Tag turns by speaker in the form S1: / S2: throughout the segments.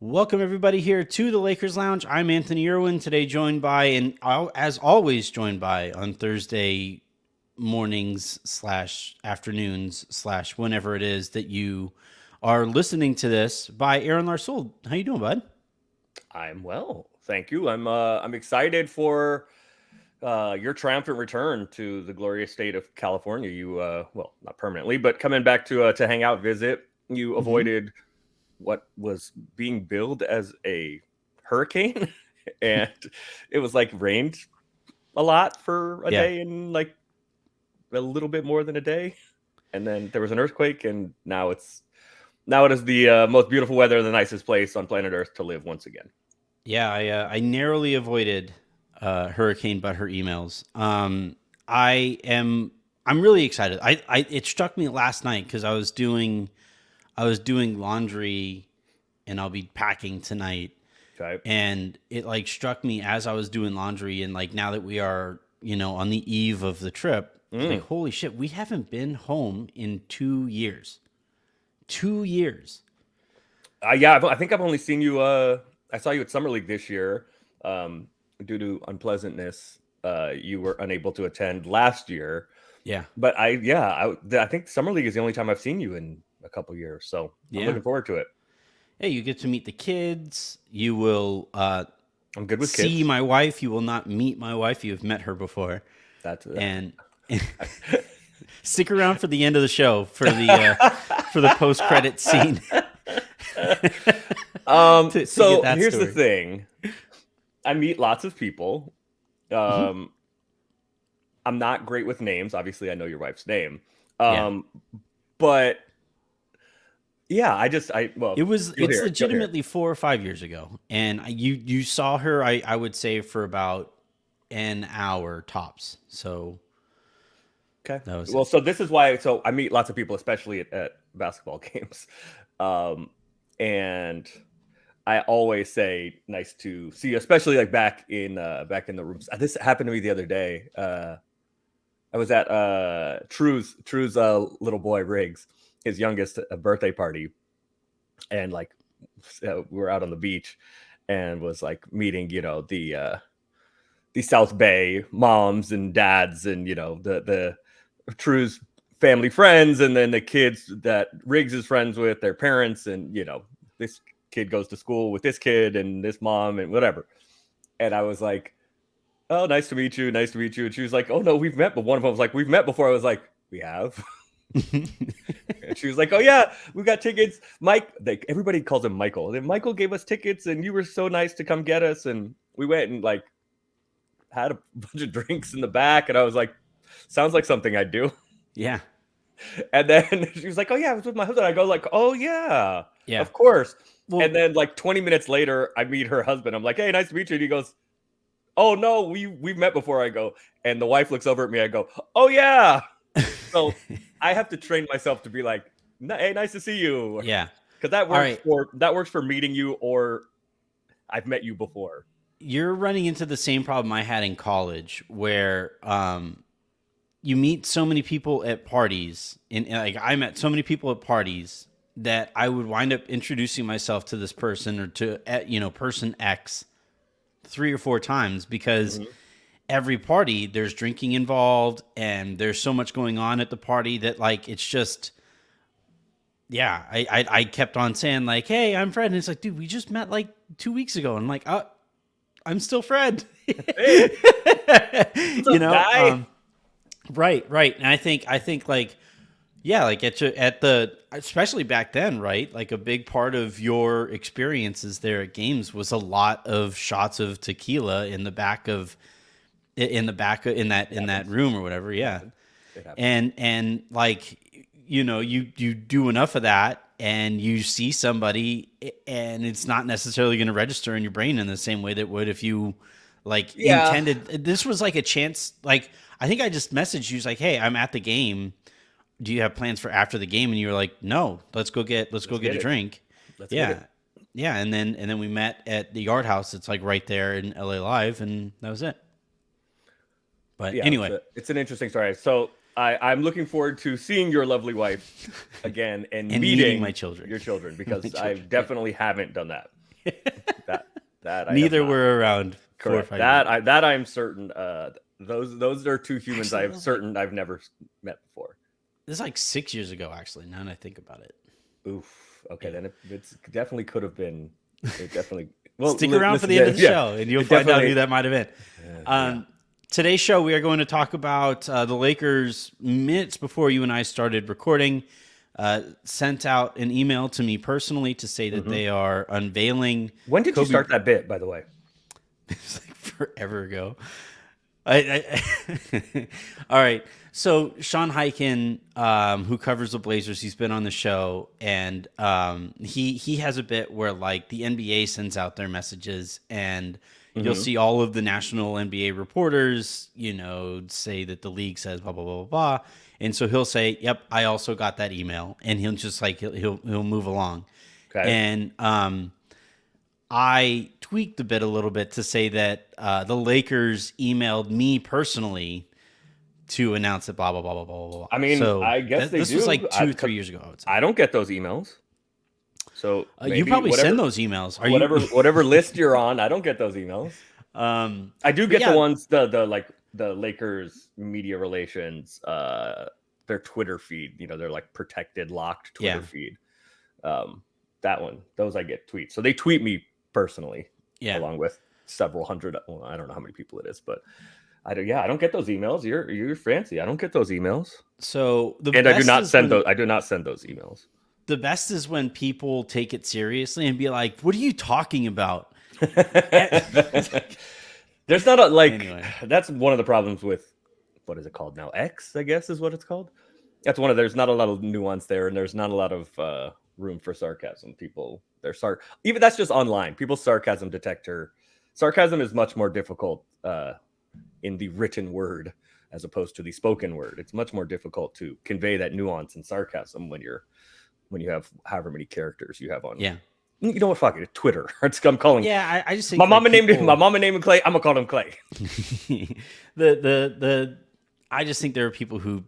S1: Welcome everybody here to the Lakers Lounge. I'm Anthony Irwin. Today joined by, and as always joined by on Thursday mornings slash afternoons slash whenever it is that you are listening to this, by Aaron Larsoul. How you doing, bud?
S2: I'm well, thank you. I'm excited for your triumphant return to the glorious state of California. You well, not permanently, but coming back to hang out, visit. You
S1: Mm-hmm.
S2: avoided what was being billed as a hurricane, and it was like rained a lot for a
S1: Yeah.
S2: day and like a little bit more than a day, and then there was an earthquake, and now it is the most beautiful weather and the nicest place on planet Earth to live once again.
S1: Yeah, I narrowly avoided Hurricane Butthurt emails. I am I'm really excited. It struck me last night because I was doing laundry and I'll be packing tonight,
S2: Okay.
S1: and it like struck me as I was doing laundry, and like now that we are on the eve of the trip, it's like
S2: Mm.
S1: holy shit, we haven't been home in 2 years. 2 years.
S2: Yeah, I think I've only seen you. I saw you at Summer League this year. Um, Due to unpleasantness, you were unable to attend last year.
S1: Yeah,
S2: But I think Summer League is the only time I've seen you in a couple years. So I'm
S1: yeah.
S2: looking forward to it.
S1: Hey, you get to meet the kids. You will
S2: I'm good with
S1: see
S2: kids.
S1: my wife. You will not meet my wife. You have met her before,
S2: That's
S1: and stick around for the end of the show for the post credit scene to get
S2: So
S1: that
S2: here's the
S1: story.
S2: thing. I meet lots of people.
S1: Hmm.
S2: Um, I'm not great with names. Obviously, I know your wife's name.
S1: Yeah.
S2: Um, but yeah, I
S1: It was
S2: you'll
S1: it's
S2: hear it. You'll hear it.
S1: legitimately 4 or 5 years ago, and you saw her. I would say for about an hour tops. So
S2: Okay.
S1: that was
S2: Well,
S1: it.
S2: so this is why. So I meet lots of people, especially at basketball games, um, and I always say nice to see you, especially like back in the rooms. This happened to me the other day. I was at True's little boy Riggs, his youngest birthday party, and like we were out on the beach, and was like meeting the South Bay moms and dads, and the True's family friends, and then the kids that Riggs is friends with, their parents, and this kid goes to school with this kid and this mom and whatever. And I was like, "Oh, nice to meet you, nice to meet you." And she was like, "Oh no, we've met." But one of them was like, "We've met before." I was like, "We have." And she was like, "Oh yeah, we got tickets." Mike, like everybody calls him Michael. And Michael gave us tickets, and you were so nice to come get us. And we went and like had a bunch of drinks in the back, and I was like, "Sounds like something I'd do."
S1: Yeah.
S2: And then she was like, "Oh yeah, I was with my husband." I go like, "Oh yeah,
S1: Yeah.
S2: of course." And
S1: Well,
S2: then like 20 minutes later, I meet her husband. I'm like, "Hey, nice to meet you." And he goes, "Oh no, we've met before." I go, and the wife looks over at me. I go, "Oh yeah." So I have to train myself to be like, "Hey, nice to see you,"
S1: yeah.
S2: because
S1: All right.
S2: that works for meeting you, or I've met you before.
S1: You're running into the same problem I had in college, where you meet so many people at parties, and like I met so many people at parties that I would wind up introducing myself to this person or to person X 3 or 4 times, because
S2: Mhm.
S1: every party there's drinking involved and there's so much going on at the party that like it's just, yeah, I kept on saying like, hey, I'm Fred, and it's like, dude, we just met like 2 weeks ago, and I'm like, I'm still Fred.
S2: Hey, what's
S1: you
S2: up,
S1: know
S2: guy?
S1: um right, and I think like, yeah, like at the, especially back then, right, like a big part of your experiences there at games was a lot of shots of tequila in that
S2: Happens.
S1: room or whatever.
S2: It
S1: Yeah.
S2: happens. It happens.
S1: And like, you do enough of that and you see somebody, and it's not necessarily going to register in your brain in the same way that would if you like
S2: Yeah.
S1: intended. This was like a chance. Like, I think I just messaged you, like, hey, I'm at the game, do you have plans for after the game? And you were like, no, let's go
S2: Let's
S1: get
S2: get
S1: a
S2: it.
S1: drink.
S2: Let's get
S1: Yeah.
S2: it.
S1: Yeah. And then we met at the Yard House. It's like right there in LA Live, and that was it. But
S2: Yeah,
S1: anyway,
S2: it's an interesting story. So I'm looking forward to seeing your lovely wife again and
S1: and meeting my
S2: meeting
S1: children.
S2: your children
S1: My
S2: because I
S1: children. Yeah.
S2: definitely haven't done that. That I have
S1: Neither
S2: not.
S1: were around 4 or
S2: Correct.
S1: 5 years ago.
S2: That I'm certain. Those are two humans
S1: Actually, it was like
S2: I've never met before.
S1: this is like 6 years ago. Actually, now that I think about it.
S2: Oof. Okay,
S1: Yeah.
S2: then it's definitely could have been. It definitely. Well,
S1: Stick around for
S2: listen.
S1: the end of the
S2: Yeah,
S1: show, and you'll
S2: it
S1: find out who
S2: definitely.
S1: that might have been.
S2: Yeah.
S1: Today's show, we are going to talk about the Lakers minutes before you and I started recording. Sent out an email to me personally to say that they are unveiling.
S2: When did you
S1: Kobe.
S2: start that bit, by the way?
S1: It's like forever ago. All right. So Sean Hyken, who covers the Blazers, he's been on the show, and he has a bit where like the NBA sends out their messages, and you'll see all of the national NBA reporters, say that the league says blah blah blah blah blah, and so he'll say, "Yep, I also got that email," and he'll just like he'll move along,
S2: Okay.
S1: and I tweaked a little bit to say that the Lakers emailed me personally to announce it, blah, blah, blah, blah, blah, blah.
S2: I mean,
S1: so
S2: I guess they
S1: this
S2: do.
S1: was like 3 years ago, I would say.
S2: I don't get those emails. So
S1: You probably send those emails. Are
S2: whatever list you're on, I don't get those emails. I do get the ones the Lakers media relations, their Twitter feed. They're like protected, locked Twitter feed. That one, those I get tweets. So they tweet me personally, along with several hundred. Well, I don't know how many people it is, but I don't get those emails. You're fancy. I don't get those emails.
S1: So
S2: I do not send those. I do not send those emails.
S1: The best is when people take it seriously and be like, "What are you talking about?"
S2: There's not a
S1: Anyway.
S2: That's one of the problems with what is it called now? X, I guess, is what it's called. That's there's not a lot of nuance there, and there's not a lot of room for sarcasm. People, even that's just online. People's sarcasm detector. Sarcasm is much more difficult in the written word as opposed to the spoken word. It's much more difficult to convey that nuance and sarcasm when you have however many characters you have on.
S1: Yeah.
S2: You know what? Fuck it. Twitter. I'm calling.
S1: Yeah, I just think
S2: my mama named him. My mama named him Clay. I'm gonna call him Clay.
S1: I just think there are people who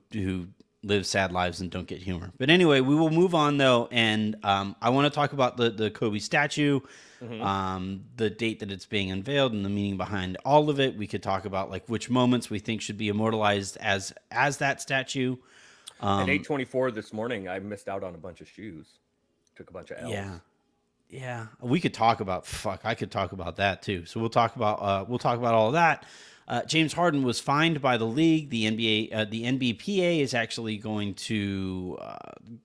S1: live sad lives and don't get humor. But anyway, we will move on though, and I want to talk about the Kobe statue, the date that it's being unveiled, and the meaning behind all of it. We could talk about like which moments we think should be immortalized as that statue.
S2: At 8:24 this morning, I missed out on a bunch of shoes. Took a bunch of L's.
S1: Yeah. We could talk about I could talk about that too. So we'll talk about all of that. James Harden was fined by the league. The NBA, the NBPA is actually going to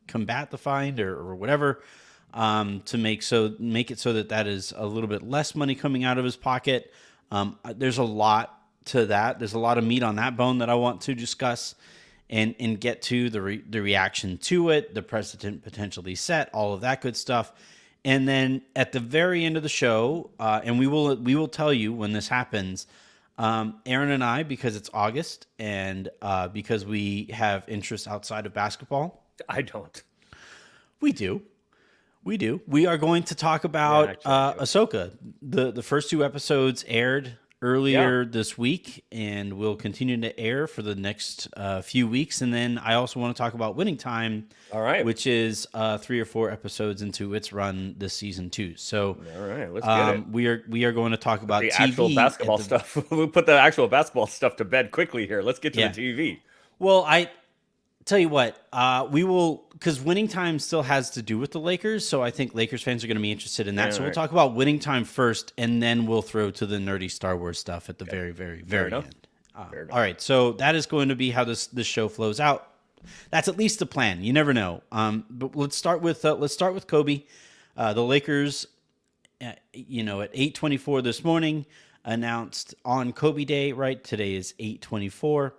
S1: combat the fine or whatever to make it so that is a little bit less money coming out of his pocket. There's a lot to that. There's a lot of meat on that bone that I want to discuss and get to the reaction to it, the precedent potentially set, all of that good stuff. And then at the very end of the show, and we will tell you when this happens. Aaron and I, because it's August and because we have interests outside of basketball.
S2: I don't.
S1: We do. We are going to talk about Ahsoka. The first 2 episodes aired earlier this week, and will continue to air for the next few weeks. And then I also want to talk about Winning Time,
S2: all right,
S1: which is 3 or 4 episodes into its run this season too. So
S2: all right, let's get it.
S1: We are going to talk about
S2: the
S1: TV
S2: actual basketball stuff. We'll put the actual basketball stuff to bed quickly here. Let's get to the TV.
S1: Well, I tell you what, we will, because Winning Time still has to do with the Lakers, so I think Lakers fans are going to be interested in that. So we'll talk about Winning Time first, and then we'll throw to the nerdy Star Wars stuff at the very, very, very end. All right, so that is going to be how this show flows out. That's at least the plan. You never know. But let's start with Kobe. The Lakers, at 8:24 this morning, announced on Kobe Day. Right, today is 8:24.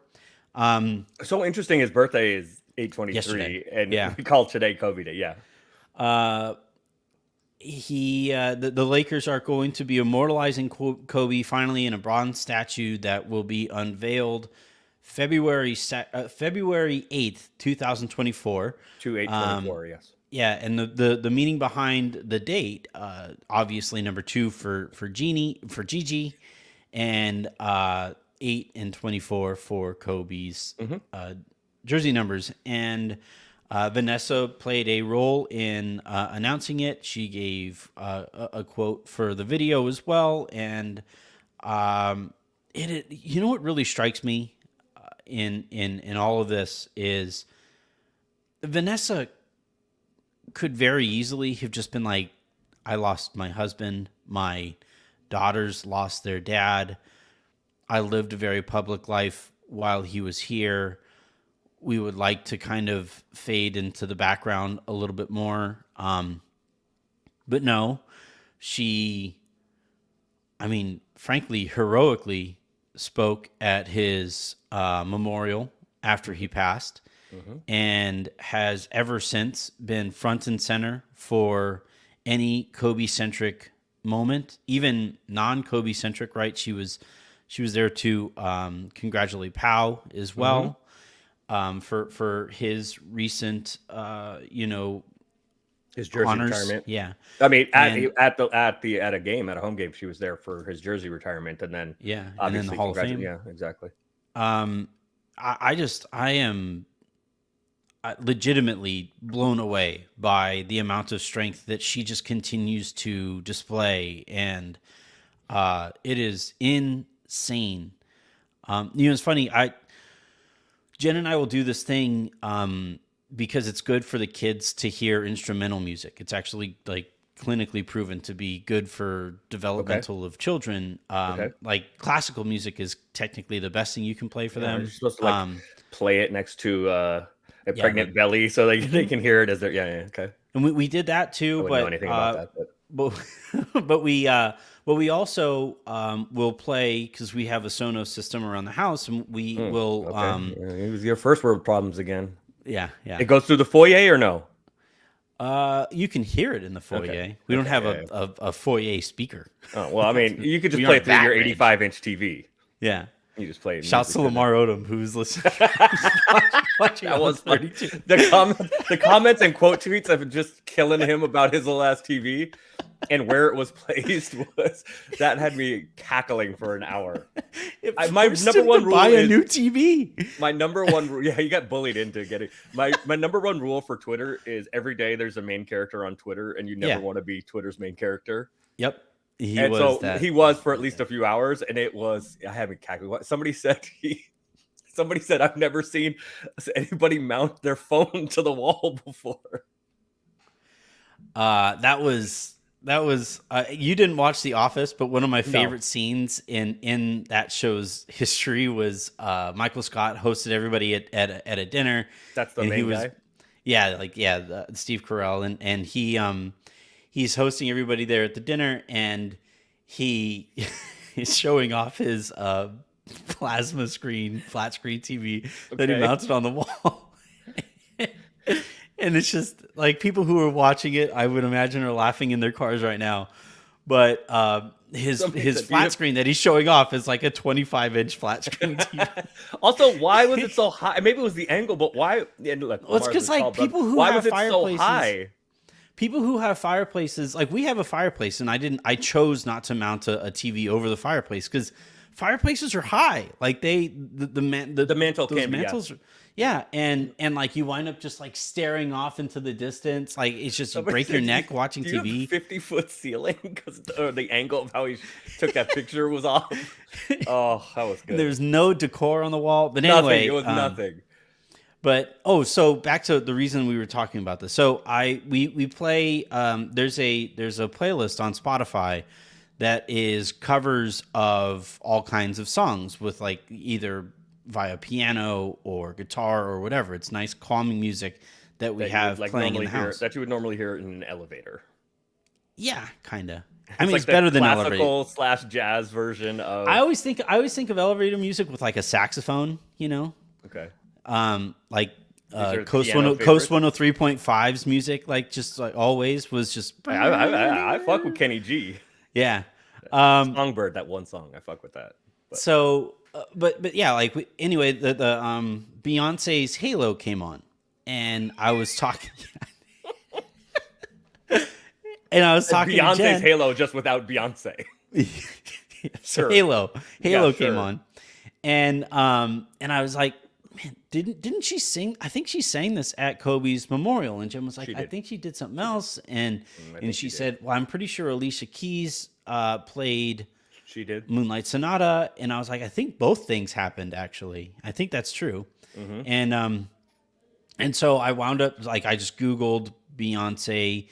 S2: So interesting. His birthday is 8/23,
S1: yesterday.
S2: And we call today Kobe Day. Yeah.
S1: The Lakers are going to be immortalizing Kobe finally in a bronze statue that will be unveiled February 8th, 2024.
S2: To 8/24, yes.
S1: Yeah, and the meaning behind the date, obviously number 2 for Gigi, and 8 and 24 for Kobe's jersey numbers. And Vanessa played a role in announcing it. She gave a quote for the video as well, and you know what really strikes me in all of this is Vanessa could very easily have just been like, I lost my husband, my daughters lost their dad, I lived a very public life while he was here. We would like to kind of fade into the background a little bit more. But no, she, I mean, frankly, heroically spoke at his memorial after he passed, and has ever since been front and center for any Kobe-centric moment, even non-Kobe centric, right? She was there to congratulate Pau as well, for his recent
S2: his jersey
S1: honors.
S2: retirement.
S1: Yeah,
S2: I mean, at a home game, she was there for his jersey retirement, and then
S1: and then the Hall of Fame.
S2: Yeah, exactly.
S1: I am legitimately blown away by the amount of strength that she just continues to display, and it is insane. It's funny. Jen and I will do this thing because it's good for the kids to hear instrumental music. It's actually like clinically proven to be good for developmental of children. Like classical music is technically the best thing you can play for them.
S2: You're supposed to play it next to a pregnant belly so they can hear it as they're okay.
S1: And we did that too,
S2: I wouldn't know anything about that,
S1: but we also will play, because we have a Sonos system around the house, and we will.
S2: It was your first world problems again.
S1: Yeah.
S2: It goes through the foyer or no?
S1: You can hear it in the foyer.
S2: Okay.
S1: We don't have a foyer speaker.
S2: Oh well, I mean, you could just play it through your 85-inch TV.
S1: Yeah.
S2: You just play it.
S1: Shouts to Lamar Odom, who's listening.
S2: That was 32. The comments and quote tweets have been just killing him about his last TV and where it was placed that had me cackling for an hour. My number one rule
S1: buy a
S2: is
S1: new TV.
S2: My number one rule. Yeah, you got bullied into getting my number one rule for Twitter is every day there's a main character on Twitter, and you never want to be Twitter's main character.
S1: Yep. He
S2: was for at least a few hours, and it was. I haven't calculated. Somebody said I've never seen anybody mount their phone to the wall before.
S1: That was you didn't watch The Office, but one of my favorite scenes in that show's history was Michael Scott hosted everybody at a dinner.
S2: That's the main guy.
S1: Yeah, Steve Carell, and he's hosting everybody there at the dinner, and he is showing off his flat screen TV that he mounted on the wall. And it's just like people who are watching it, I would imagine, are laughing in their cars right now. But his flat screen that he's showing off is like a 25-inch flat screen TV.
S2: Also, why was it so high? Maybe it was the angle, but why?
S1: It's because like people who have fireplaces. People who have fireplaces, like we have a fireplace, and I chose not to mount a TV over the fireplace because fireplaces are high. Like the
S2: mantle can
S1: mantles. Yeah, and like you wind up just like staring off into the distance. Like it's just you break your neck watching TV.
S2: 50-foot ceiling because the angle of how he took that picture was off. Oh, that was good.
S1: There's no decor on the wall, but anyway,
S2: it was nothing.
S1: But so back to the reason we were talking about this. So we play. There's a playlist on Spotify that is covers of all kinds of songs with like either via piano or guitar or whatever. It's nice calming music that we have playing in the house
S2: that you would normally hear in an elevator.
S1: Yeah, kind of. I mean, it's better than
S2: classical / jazz version of.
S1: I always think of elevator music with like a saxophone.
S2: Okay.
S1: Like Coast 103.5's music, like just like always was just.
S2: I fuck with Kenny G.
S1: Yeah.
S2: Songbird, that one song, I fuck with that. But.
S1: So. But yeah, like anyway, the Beyonce's Halo came on, and I was talking,
S2: Beyonce's
S1: to Jen.
S2: Halo just without Beyonce.
S1: So Halo came on, and I was like, man, didn't she sing? I think she sang this at Kobe's memorial, and Jim was like,
S2: She
S1: I
S2: did.
S1: think she did something
S2: She did.
S1: else, and
S2: I
S1: and
S2: think
S1: she
S2: she did.
S1: said, well, I'm pretty sure Alicia Keys played
S2: She did.
S1: Moonlight Sonata, and I was like, I think both things happened actually. I think that's true,
S2: Mm-hmm.
S1: and and so I wound up like I just Googled Beyonce,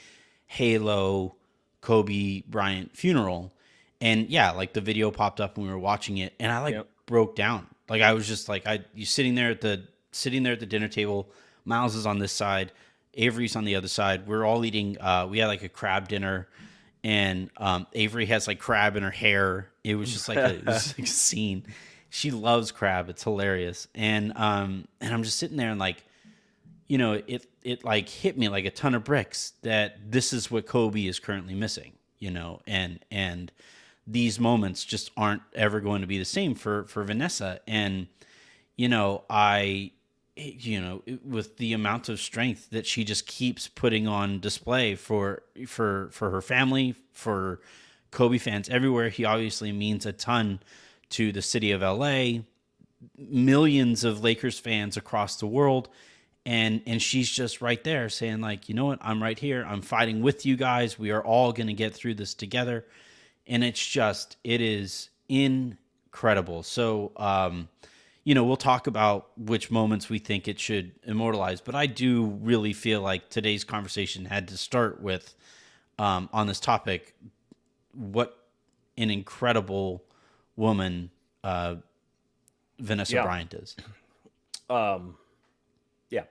S1: Halo, Kobe Bryant funeral, and yeah, like the video popped up when we were watching it, and I like
S2: Yep.
S1: broke down. Like I was just like you sitting there at the dinner table. Miles is on this side, Avery's on the other side. We're all eating. We had like a crab dinner, and Avery has like crab in her hair. It was like a scene. She loves crab. It's hilarious, and I'm just sitting there and like it like hit me like a ton of bricks that this is what Kobe is currently missing, and these moments just aren't ever going to be the same for Vanessa. And I with the amount of strength that she just keeps putting on display for her family, for Kobe fans everywhere. He obviously means a ton to the city of LA, millions of Lakers fans across the world, and she's just right there saying like, you know what, I'm right here, I'm fighting with you guys, we are all going to get through this together. And it is incredible. So we'll talk about which moments we think it should immortalize, but I do really feel like today's conversation had to start with on this topic, what an incredible woman Vanessa
S2: Yeah.
S1: Bryant is.
S2: Um. Yeah.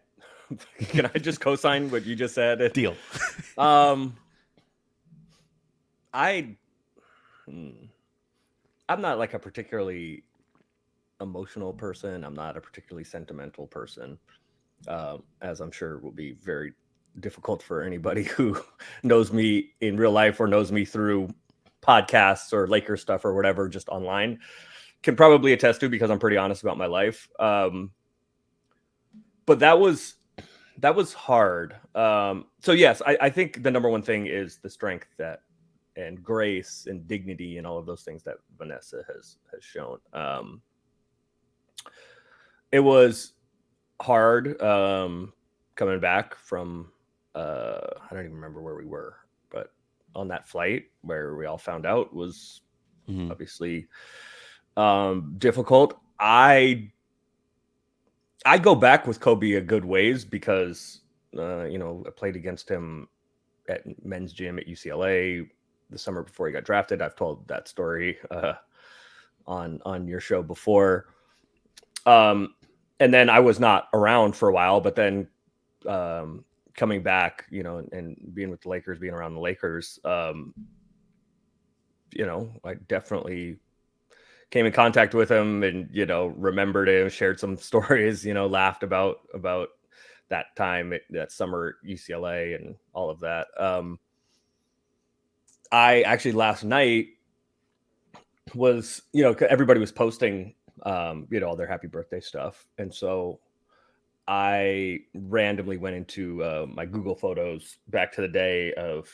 S2: Can I just co-sign what you just said?
S1: Deal.
S2: Um. I. hmm, I'm not like a particularly emotional person. I'm not a particularly sentimental person, as I'm sure will be very difficult for anybody who knows me in real life or knows me through podcasts or Lakers stuff or whatever, just online, can probably attest to, because I'm pretty honest about my life. But that was hard. So yes, I think the number one thing is the strength that and grace and dignity and all of those things that Vanessa has shown. It was hard coming back from I don't even remember where we were, but on that flight where we all found out was
S1: Mhm.
S2: obviously difficult. I go back with Kobe a good ways because I played against him at men's gym at UCLA the summer before he got drafted. I've told that story on your show before. And then I was not around for a while, but then coming back, and being with the Lakers, being around the Lakers, I definitely came in contact with him and, remembered him, shared some stories, laughed about that time, that summer at UCLA and all of that. I actually last night was, everybody was posting, all their happy birthday stuff. And so I randomly went into my Google Photos back to the day of,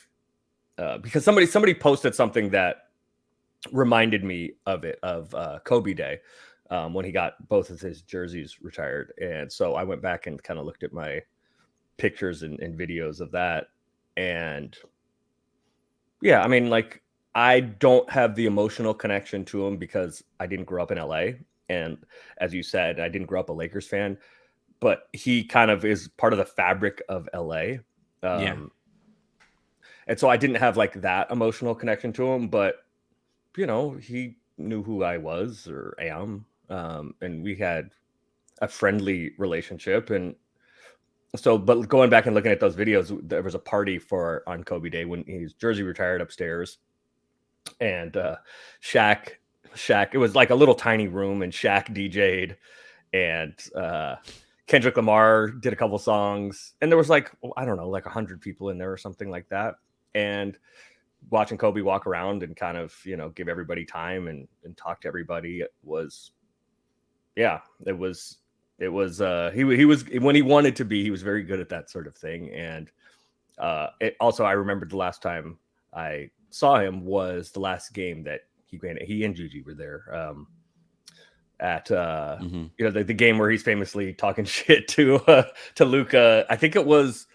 S2: because somebody posted something that reminded me of Kobe Day, when he got both of his jerseys retired. And so I went back and kind of looked at my pictures and videos of that. And yeah, I mean, like, I don't have the emotional connection to him because I didn't grow up in LA. And as you said, I didn't grow up a Lakers fan, but he kind of is part of the fabric of LA.
S1: Yeah.
S2: And so I didn't have like that emotional connection to him, but he knew who I was or am. And we had a friendly relationship. And so, but going back and looking at those videos, there was a party on Kobe Day when his jersey retired upstairs. And Shaq, it was like a little tiny room, and Shaq DJ'd, and Kendrick Lamar did a couple songs, and there was like, I don't know, like 100 people in there or something like that. And watching Kobe walk around and kind of, give everybody time and talk to everybody was, yeah, it was he was, when he wanted to be, he was very good at that sort of thing. And it also, I remembered the last time I saw him was the last game that he and Gigi were there at
S1: Mm-hmm.
S2: you know, the game where he's famously talking shit to Luka. I think it was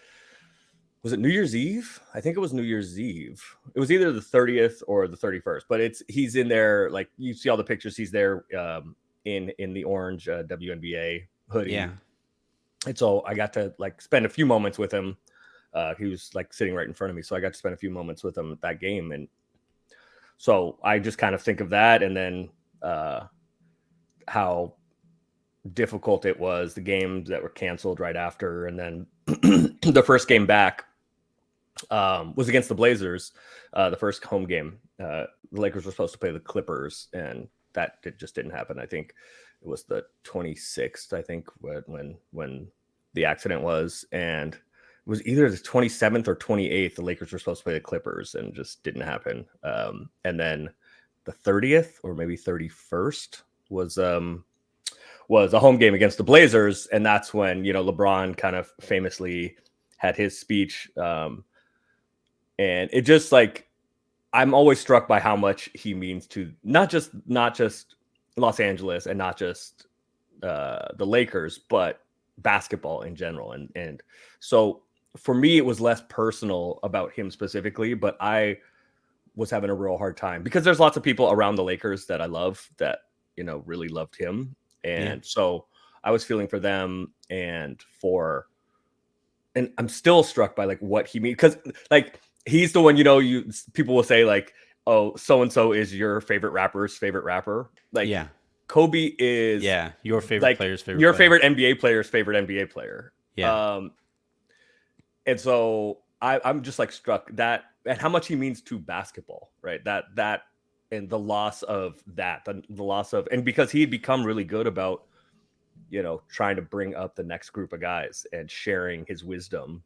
S2: it New Year's Eve? I think it was New Year's Eve. It was either the 30th or the 31st, but he's in there, like you see all the pictures. He's there in the orange WNBA hoodie.
S1: Yeah.
S2: And so I got to like spend a few moments with him. He was like sitting right in front of me, so I got to spend a few moments with him at that game. And so I just kind of think of that, and then how difficult it was, the games that were canceled right after, and then the first game back was against the Blazers, the first home game. The Lakers were supposed to play the Clippers, and just didn't happen. I think it was the 26th, I think, when the accident was, and it was either the 27th or 28th. The Lakers were supposed to play the Clippers, and just didn't happen. And then the 30th or maybe 31st was a home game against the Blazers, and that's when, you know, LeBron kind of famously had his speech. And it just, like, I'm always struck by how much he means to not just Los Angeles and not just the Lakers, but basketball in general. And so for me, it was less personal about him specifically, but I was having a real hard time because there's lots of people around the Lakers that I love that, you know, really loved him. And so I was feeling for them and I'm still struck by like what he means, because like he's the one, you know, people will say like, oh, so-and-so is your favorite rapper's favorite rapper. Like,
S1: Yeah.
S2: Kobe is
S1: your favorite
S2: like
S1: player's favorite
S2: your
S1: player.
S2: favorite NBA player's favorite NBA player.
S1: Yeah.
S2: And so I'm just like struck that and how much he means to basketball, right? That and the loss of that, the loss of, and because he had become really good about, you know, trying to bring up the next group of guys and sharing his wisdom.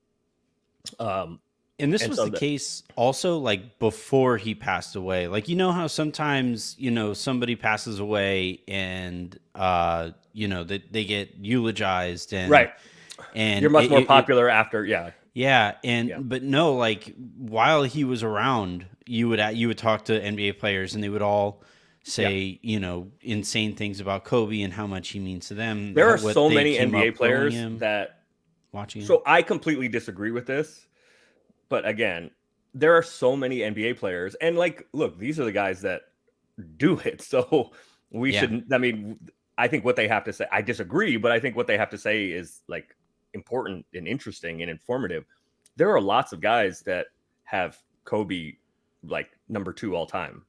S1: And this was the case also like before he passed away. Like, you know how sometimes, you know, somebody passes away and, you know, they get eulogized and
S2: right.
S1: And
S2: you're much more popular after. Yeah.
S1: Yeah. But no, like while he was around, you would talk to NBA players and they would all say, you know, insane things about Kobe and how much he means to them.
S2: There are so many NBA players that
S1: watching him.
S2: So I completely disagree with this. But again, there are so many NBA players, and like, look, these are the guys that do it. So we shouldn't. I mean, I think what they have to say, I disagree, but I think what they have to say is like important and interesting and informative. There are lots of guys that have Kobe like number 2 all time.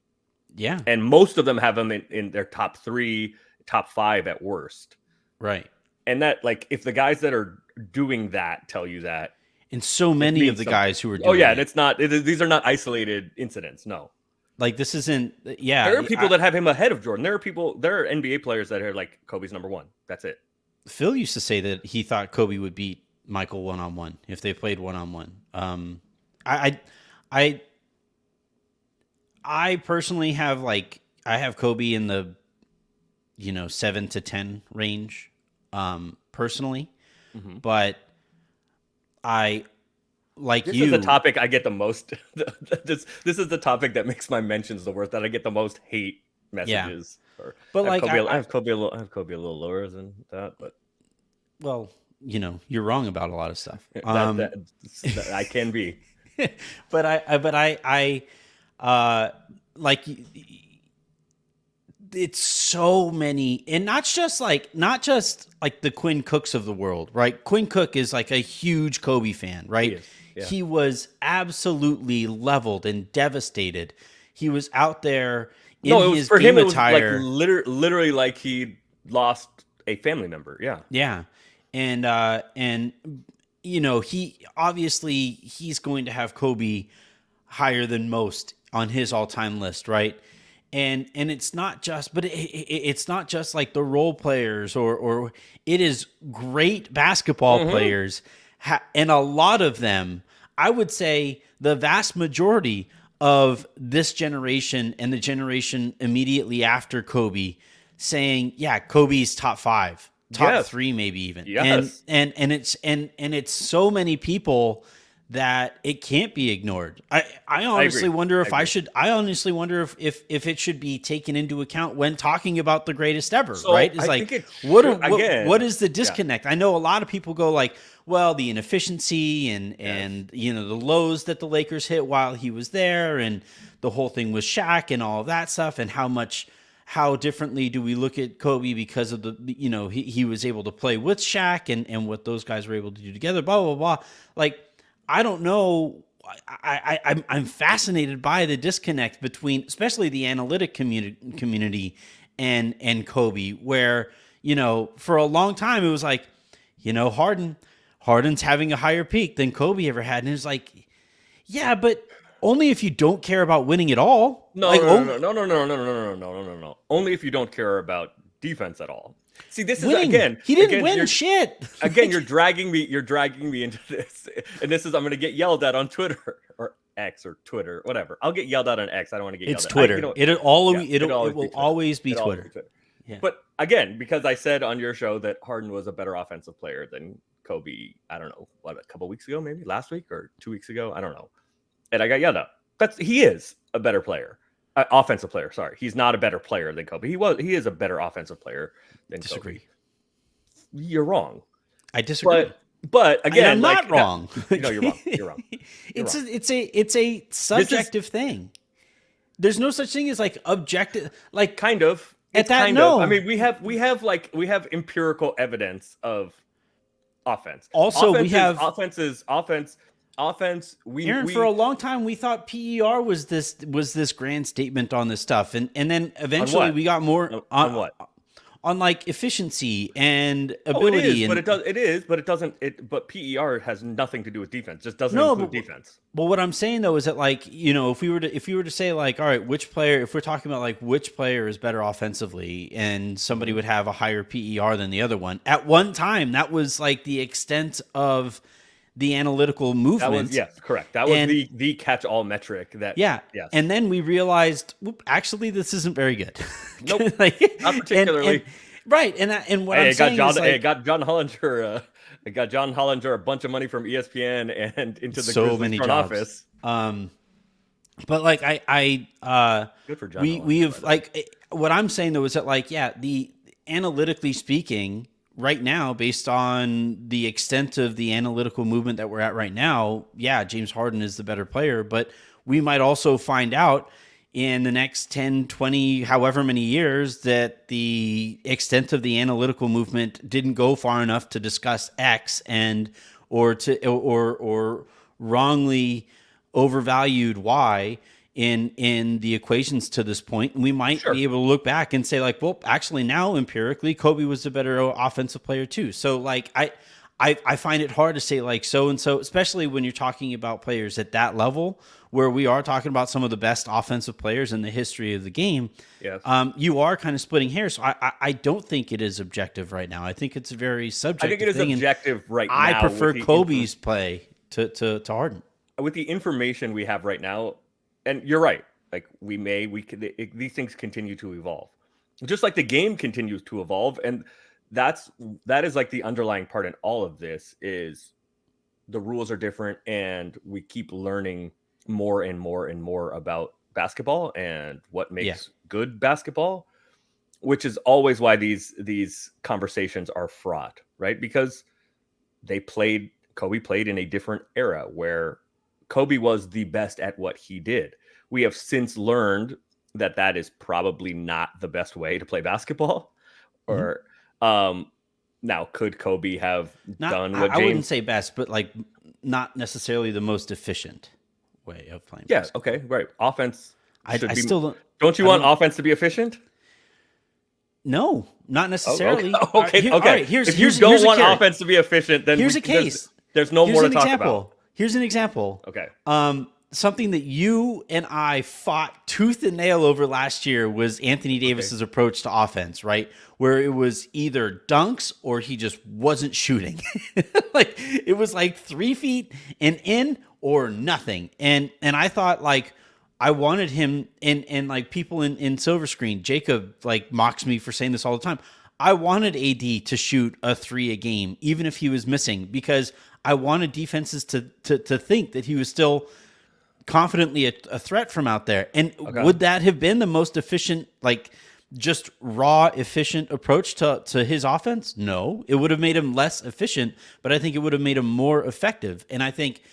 S1: Yeah.
S2: And most of them have him in their top 3, top 5 at worst.
S1: Right.
S2: And that, like, if the guys that are doing that tell you that,
S1: and so many of the guys who are doing
S2: and it's not, these are not isolated incidents. No.
S1: Like, this isn't,
S2: There are people that have him ahead of Jordan. There are NBA players that are like, Kobe's number 1. That's it.
S1: Phil used to say that he thought Kobe would beat Michael one-on-one if they played one-on-one. I personally have I have Kobe in the, you know, 7 to 10 range, personally, but I like
S2: this
S1: you.
S2: This is the topic I get the most. This is the topic that makes my mentions the worst. That I get the most hate messages.
S1: Yeah. But I
S2: have Kobe a little lower than that. But
S1: well, you know, you're wrong about a lot of stuff.
S2: That I can be.
S1: But I like, it's so many, and not just like the Quinn Cooks of the world, right? Quinn Cook is like a huge Kobe fan, right? He was absolutely leveled and devastated. He was out there in his
S2: for him.
S1: attire.
S2: It was like literally like he lost a family member. Yeah,
S1: yeah, and you know, he's going to have Kobe higher than most on his all-time list, right? And it's not just, but it's not just like the role players or it is great basketball players, and a lot of them, I would say the vast majority of this generation and the generation immediately after Kobe, saying, yeah, Kobe's top 5, top 3, maybe even.
S2: Yes.
S1: And it's so many people that it can't be ignored. I
S2: I agree.
S1: honestly wonder
S2: I
S1: if
S2: agree.
S1: I honestly wonder if it should be taken into account when talking about the greatest ever, right?
S2: So
S1: Is
S2: I
S1: like
S2: think it should
S1: what
S2: again.
S1: is the
S2: Yeah.
S1: disconnect? I know a lot of people go like, well, the inefficiency
S2: Yes.
S1: and you know the lows that the Lakers hit while he was there, and the whole thing with Shaq and all of that stuff, and how differently do we look at Kobe because of the you know he was able to play with Shaq and what those guys were able to do together, blah blah blah. Like I don't know. I'm fascinated by the disconnect between, especially the analytic community and Kobe, where you know for a long time it was like, you know, Harden's having a higher peak than Kobe ever had, and it's like, yeah, but only if you don't care about winning at all.
S2: No,
S1: Like
S2: no,
S1: only
S2: no, no, no, no, no, no, no, no, no, no, no, no. Only if you don't care about defense at all. See, this is
S1: winning,
S2: again,
S1: he didn't
S2: again,
S1: win
S2: you're
S1: shit.
S2: again, you're dragging me into this, and this is I'm gonna get yelled at on Twitter or X or Twitter, whatever. I'll get yelled at on X. I don't want to get
S1: It's
S2: yelled at. You
S1: Twitter.
S2: know, yeah,
S1: It will always be
S2: it'll always be
S1: Twitter.
S2: Twitter.
S1: Yeah.
S2: But again, because I said on your show that Harden was a better offensive player than Kobe, I don't know what, a couple weeks ago, maybe last week or 2 weeks ago, I don't know, and I got yelled at. He is a better player. Offensive player, sorry. He's not a better player than Kobe. He is a better offensive player than
S1: Disagree.
S2: Kobe. You're wrong.
S1: I disagree.
S2: But again,
S1: I'm not wrong.
S2: No, you're wrong. You're wrong.
S1: It's a subjective thing. There's no such thing as like objective, like
S2: kind of.
S1: at that
S2: kind
S1: no.
S2: of. I mean, we have empirical evidence of offense.
S1: Also, we have
S2: offense.
S1: Aaron, for a long time we thought PER was this grand statement on this stuff, and then eventually we got more
S2: on what?
S1: On like efficiency and
S2: Oh, it
S1: ability.
S2: is, but it doesn't. But PER has nothing to do with defense. Just doesn't include defense.
S1: But what I'm saying though is that, like, you know, if you were to say like, all right, which player, if we're talking about like which player is better offensively, and somebody would have a higher PER than the other one, at one time that was like the extent of the analytical movement.
S2: Yes, correct. That was the catch-all metric.
S1: Yes. And then we realized, actually, this isn't very good.
S2: Nope,
S1: like,
S2: not particularly.
S1: Right, and what I'm saying is, like,
S2: it got John Hollinger. It got John Hollinger a bunch of money from ESPN and into the
S1: so
S2: Grizzlies
S1: many
S2: front
S1: jobs.
S2: office.
S1: But like
S2: Good for John.
S1: we have like what I'm saying though is that, like, yeah, the analytically speaking, right now, based on the extent of the analytical movement that we're at right now, yeah, James Harden is the better player, but we might also find out in the next 10, 20, however many years that the extent of the analytical movement didn't go far enough to discuss X or wrongly overvalued Y in the equations to this point. And we might be able to look back and say, like, well, actually now empirically Kobe was a better offensive player too. So like I find it hard to say like so and so, especially when you're talking about players at that level where we are talking about some of the best offensive players in the history of the game.
S2: Yes.
S1: You are kind of splitting hairs. So I don't think it is objective right now. I think it's a very subjective.
S2: I think it is objective right now.
S1: I prefer Kobe's play to Harden.
S2: With the information we have right now, and you're right. Like these things continue to evolve, just like the game continues to evolve, and that is like the underlying part in all of this is the rules are different, and we keep learning more and more and more about basketball and what makes good basketball, which is always why these conversations are fraught, right? Because Kobe played in a different era where Kobe was the best at what he did. We have since learned that is probably not the best way to play basketball. Or now, could Kobe have done what James...
S1: I wouldn't say best, but like not necessarily the most efficient way of playing.
S2: Yeah. Basketball. Okay. Right. Offense. Don't you want offense to be efficient?
S1: No, not necessarily.
S2: Okay.
S1: All right,
S2: if you don't want offense to be efficient, then
S1: here's a case.
S2: There's no more to talk about.
S1: Here's an example.
S2: Okay.
S1: Something that you and I fought tooth and nail over last year was Anthony Davis's approach to offense, right? Where it was either dunks or he just wasn't shooting. Like it was like 3 feet and in or nothing. And I thought, like, I wanted him, and like people in Silver Screen, Jacob like mocks me for saying this all the time. I wanted AD to shoot a 3 a game, even if he was missing, because I wanted defenses to think that he was still confidently a threat from out there. And would that have been the most efficient, like just raw efficient approach to his offense? No, it would have made him less efficient, but I think it would have made him more effective. And I think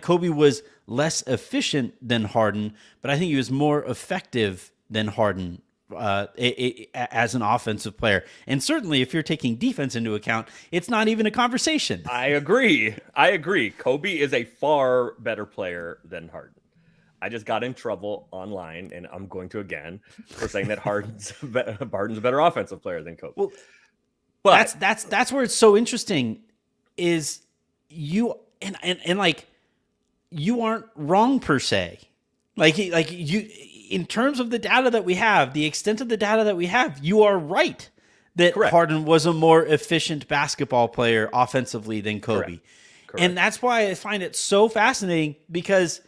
S1: Kobe was less efficient than Harden, but I think he was more effective than Harden as an offensive player. And certainly if you're taking defense into account, it's not even a conversation.
S2: I agree. Kobe is a far better player than Harden. I just got in trouble online, and I'm going to again, for saying that Harden's a better offensive player than Kobe.
S1: Well, but that's where it's so interesting. Is you and like you aren't wrong per se. Like you, in terms of the data that we have, the extent of the data that we have, you are right that
S2: Correct.
S1: Harden was a more efficient basketball player offensively than Kobe.
S2: Correct.
S1: And that's why I find it so fascinating, because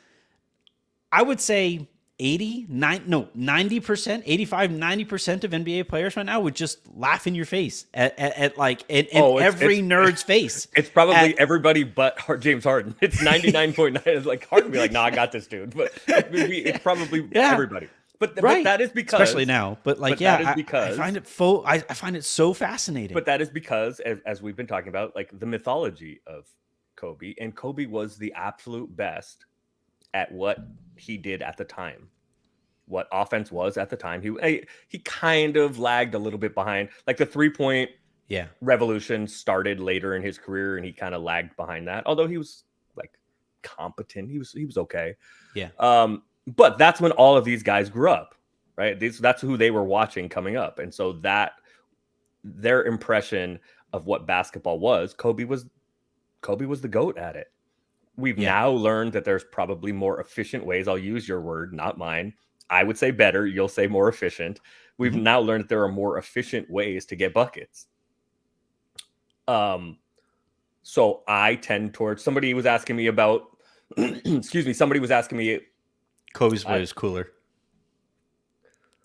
S1: I would say 90%, 85, 90% of NBA players right now would just laugh in your face at like in every nerd's face.
S2: It's probably everybody but James Harden. It's 99.9. It's like Harden be like, "No, I got this, dude." But it's probably everybody. But that is because,
S1: especially now. But like,
S2: that is because
S1: I find it so fascinating.
S2: But that is because, as we've been talking about, like the mythology of Kobe, and Kobe was the absolute best at what he did at the time, what offense was at the time. He kind of lagged a little bit behind. Like the 3-point revolution started later in his career, and he kind of lagged behind that. Although he was like competent, he was okay.
S1: Yeah.
S2: But that's when all of these guys grew up, right? That's who they were watching coming up, and so that their impression of what basketball was, Kobe was the GOAT at it. We've now learned that there's probably more efficient ways. I'll use your word, not mine. I would say better. You'll say more efficient. We've now learned that there are more efficient ways to get buckets. So I tend towards, somebody was asking me about, somebody was asking me.
S1: Kobe's way is cooler.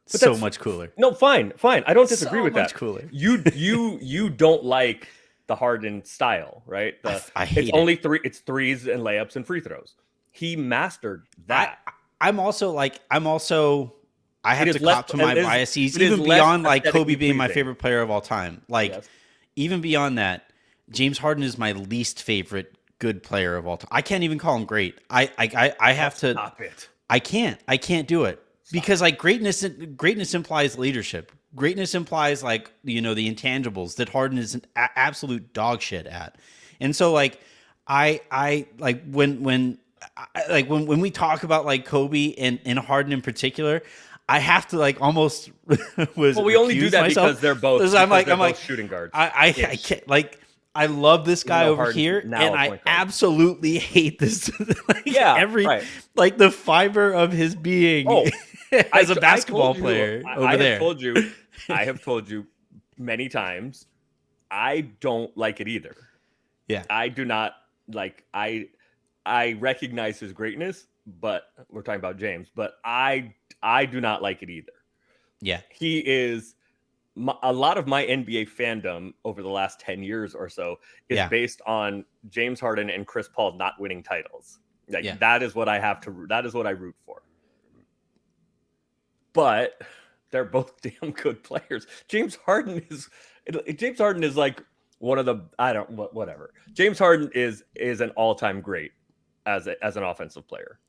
S1: So much cooler.
S2: No, fine. I don't disagree with that.
S1: So much cooler.
S2: You don't like the Harden style, right?
S1: I hate
S2: it's only it's threes and layups and free throws. He mastered that.
S1: I have to cop to my biases, even beyond like Kobe being my favorite player of all time. Like even beyond that, James Harden is my least favorite good player of all time. I can't even call him great. I have to
S2: stop it.
S1: I can't do it because like greatness implies leadership. Greatness implies like, you know, the intangibles that Harden is an absolute dog shit at. And so like I like when we talk about like Kobe and Harden in particular, I have to like almost
S2: we only do that
S1: myself.
S2: Because they're both shooting guards.
S1: I can't, like I love this guy over Harden's here, and I absolutely hate this. Like the fiber of his being as a basketball player over there.
S2: I have told you many times, I don't like it either.
S1: Yeah,
S2: I do not like. I recognize his greatness, but we're talking about James. But I do not like it either.
S1: Yeah,
S2: he is. A lot of my NBA fandom over the last 10 years or so is based on James Harden and Chris Paul not winning titles. That is what I root for. But they're both damn good players. James Harden is like one of the, whatever. James Harden is an all-time great as an offensive player.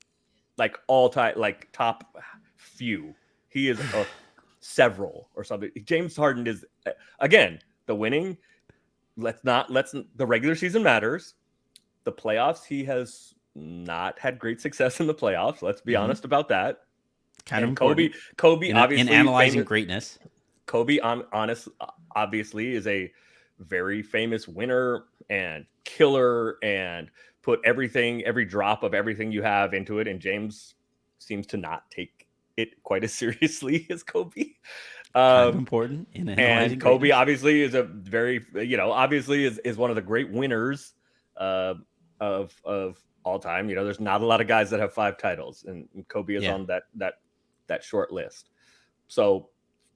S2: Like all-time, like top few. He is a several or something. James Harden is, again, the winning. The regular season matters. The playoffs, he has not had great success in the playoffs. Let's be honest about that.
S1: Kind of important.
S2: Kobe obviously
S1: in analyzing greatness.
S2: Kobe obviously is a very famous winner and killer and put every drop of everything you have into it. And James seems to not take it quite as seriously as Kobe.
S1: Kind of important in analyzing
S2: and Kobe
S1: greatness.
S2: obviously is a very, obviously is one of the great winners of all time. There's not a lot of guys that have 5 titles, and Kobe is on that short list. So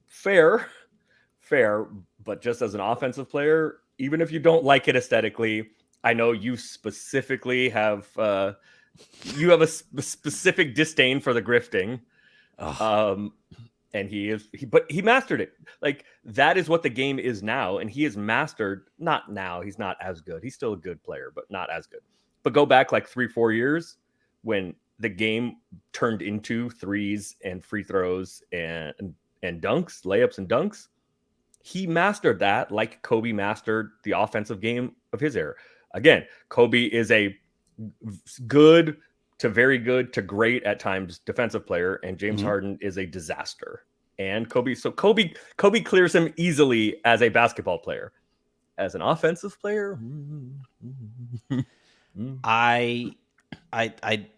S2: fair, but just as an offensive player, even if you don't like it aesthetically, I know you specifically have you have a specific disdain for the grifting.
S1: Oh.
S2: And but he mastered it. Like, that is what the game is now, and he has mastered. Not now, he's not as good. He's still a good player, but not as good. But go back like 3-4 years when the game turned into threes and free throws and dunks, layups and dunks. He mastered that like Kobe mastered the offensive game of his era. Again, Kobe is a good to very good to great at times defensive player, and James Harden is a disaster. And Kobe clears him easily as a basketball player. As an offensive player,
S1: I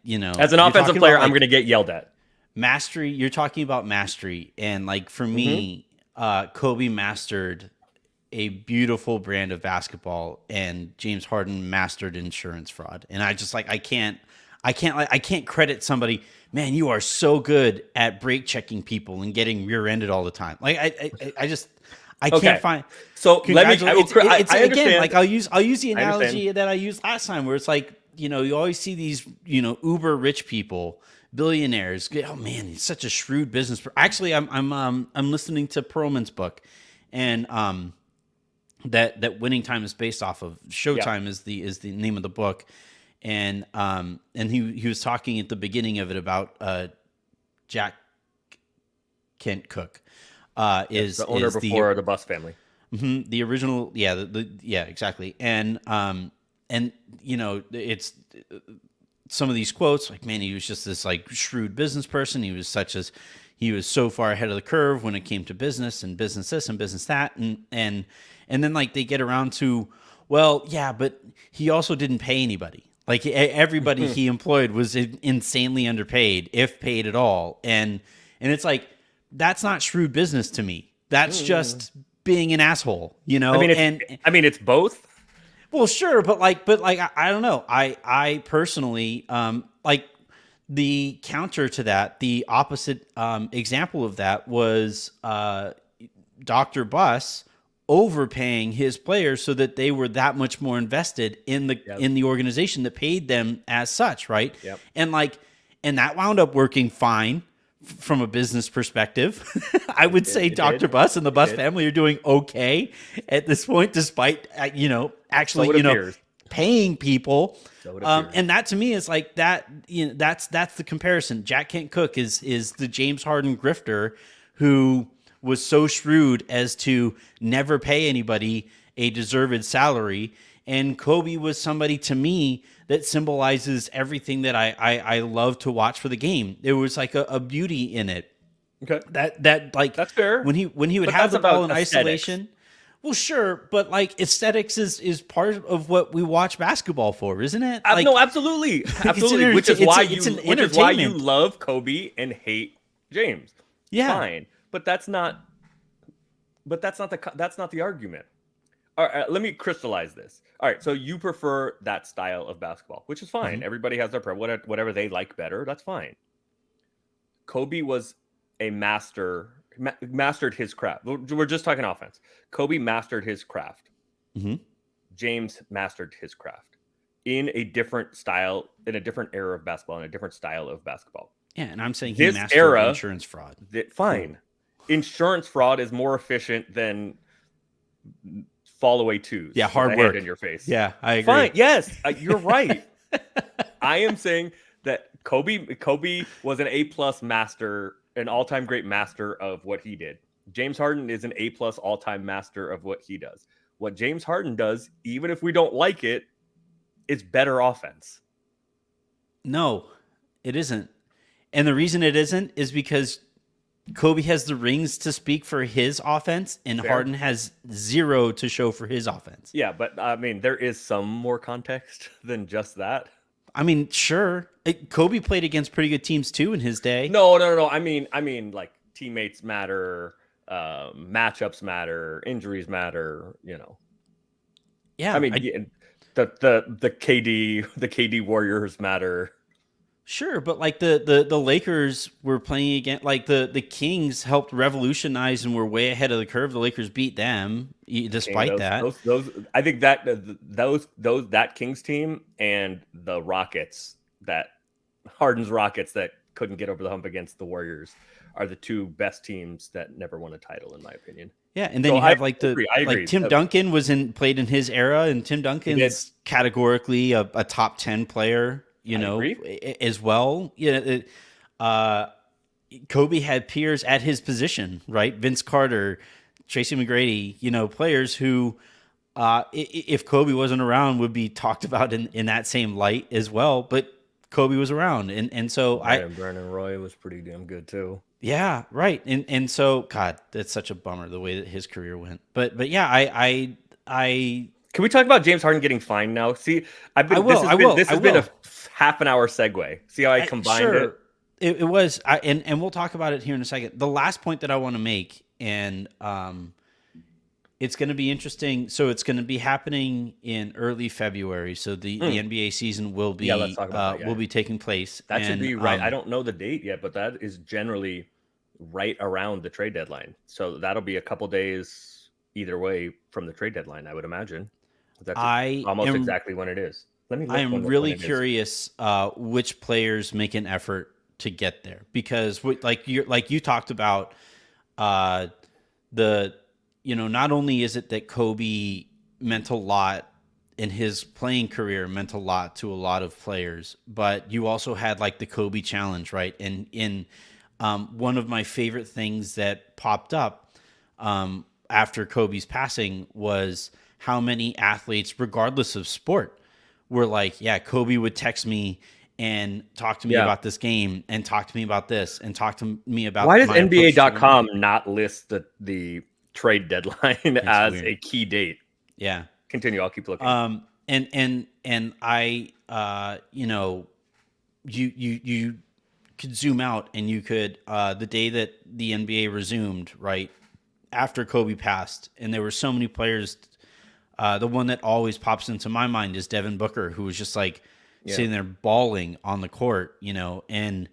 S1: you know,
S2: as an offensive player, I'm going to get yelled at.
S1: Mastery, you're talking about mastery, and like for me, Kobe mastered a beautiful brand of basketball, and James Harden mastered insurance fraud. And I just like I can't credit somebody. Man, you are so good at break checking people and getting rear-ended all the time. Like I can't find.
S2: So let me. I understand.
S1: Again, like I'll use the analogy that I used last time, where it's like, you know, you always see these, you know, uber rich people, billionaires. Oh man, he's such a shrewd business. Actually, I'm listening to Perlman's book, and that Winning Time is based off of. Showtime is the name of the book. And he was talking at the beginning of it about Jack Kent Cook, is
S2: the owner before the Bus family.
S1: The original, exactly. And you know, it's some of these quotes like, man, he was just this like shrewd business person. He was so far ahead of the curve when it came to business and business this and business that, and then like they get around to, well, yeah, but he also didn't pay anybody. Like everybody he employed was insanely underpaid, if paid at all. And it's like, that's not shrewd business to me. That's just being an asshole, you know?
S2: I mean, it's both.
S1: Well, sure. But I don't know. I personally, like the counter to that, the opposite example of that was Dr. Buss overpaying his players so that they were that much more invested in the organization that paid them as such, right?
S2: Yep.
S1: And that wound up working fine from a business perspective. I would say Dr. Buss and the Buss family are doing okay at this point, despite actually paying people. And that to me is like that. You know, that's the comparison. Jack Kent Cook is the James Harden grifter who was so shrewd as to never pay anybody a deserved salary. And Kobe was somebody to me that symbolizes everything that I love to watch for the game. There was like a beauty in it.
S2: Okay.
S1: That like,
S2: that's fair.
S1: When he would have the ball in isolation. Well, sure, but like aesthetics is part of what we watch basketball for, isn't it? Like,
S2: no, absolutely. Which is why you love Kobe and hate James.
S1: Yeah.
S2: Fine. But that's not the argument. All right, let me crystallize this. All right, so you prefer that style of basketball, which is fine. Everybody has their whatever they like better. That's fine. Kobe was a mastered his craft. We're just talking offense. Kobe mastered his craft. James mastered his craft in a different style, in a different era of basketball, in a different style of basketball.
S1: Yeah, and I'm saying he mastered insurance fraud.
S2: Fine. Insurance fraud is more efficient than fall away twos.
S1: Yeah, hard work
S2: in your face.
S1: Yeah, I agree.
S2: Fine. Yes, you're right. I am saying that Kobe was an A+ master, an all-time great master of what he did. James Harden is an A+ all-time master of what he does. What James Harden does, even if we don't like it, is better offense.
S1: No, it isn't. And the reason it isn't is because Kobe has the rings to speak for his offense, and Harden has zero to show for his offense.
S2: Yeah, but I mean, there is some more context than just that.
S1: I mean, sure. Kobe played against pretty good teams too in his day.
S2: No. I mean, like teammates matter, matchups matter, injuries matter. You know.
S1: Yeah,
S2: I mean, the KD Warriors matter.
S1: Sure, but like the Lakers were playing against, like the Kings helped revolutionize and were way ahead of the curve. The Lakers beat them
S2: King,
S1: despite that.
S2: those I think that those that Kings team and the Rockets, that Harden's Rockets that couldn't get over the hump against the Warriors, are the two best teams that never won a title in my opinion.
S1: Yeah, and then
S2: So
S1: you have like
S2: I
S1: like
S2: agree.
S1: Tim Duncan played in his era, and Tim
S2: He did.
S1: Duncan's categorically a top 10 player,
S2: I agree.
S1: as well. Uh, Kobe had peers at his position, right? Vince Carter, Tracy McGrady, players who, if Kobe wasn't around, would be talked about in that same light as well. But Kobe was around, and so
S2: Brandon Roy was pretty damn good too.
S1: yeah, right. And so, God, that's such a bummer the way that his career went. But yeah, I
S2: Can we talk about James Harden getting fined now? See,
S1: I will.
S2: This has been a half an hour segue. See how I combined
S1: sure. It was, and we'll talk about it here in a second. The last point that I want to make, and it's going to be interesting. So it's going to be happening in early February. So the NBA season will be
S2: let's talk about that.
S1: Will be taking place.
S2: That should be right. I don't know the date yet, but that is generally right around the trade deadline. So that'll be a couple days either way from the trade deadline, I would imagine. That's almost exactly when it is. Let me look.
S1: I am really curious which players make an effort to get there, because like you talked about, not only is it that Kobe meant a lot in his playing career, meant a lot to a lot of players, but you also had like the Kobe challenge, right? And in one of my favorite things that popped up after Kobe's passing was how many athletes, regardless of sport, were like, yeah, Kobe would text me and talk to me about this game, and talk to me about this, and talk to me about.
S2: Why does NBA.com not list the trade deadline as weird. A key date?
S1: Yeah.
S2: Continue. I'll keep looking.
S1: And I, you could zoom out, and you could, the day that the NBA resumed, right after Kobe passed, and there were so many players. The one that always pops into my mind is Devin Booker, who was just like sitting there bawling on the court, and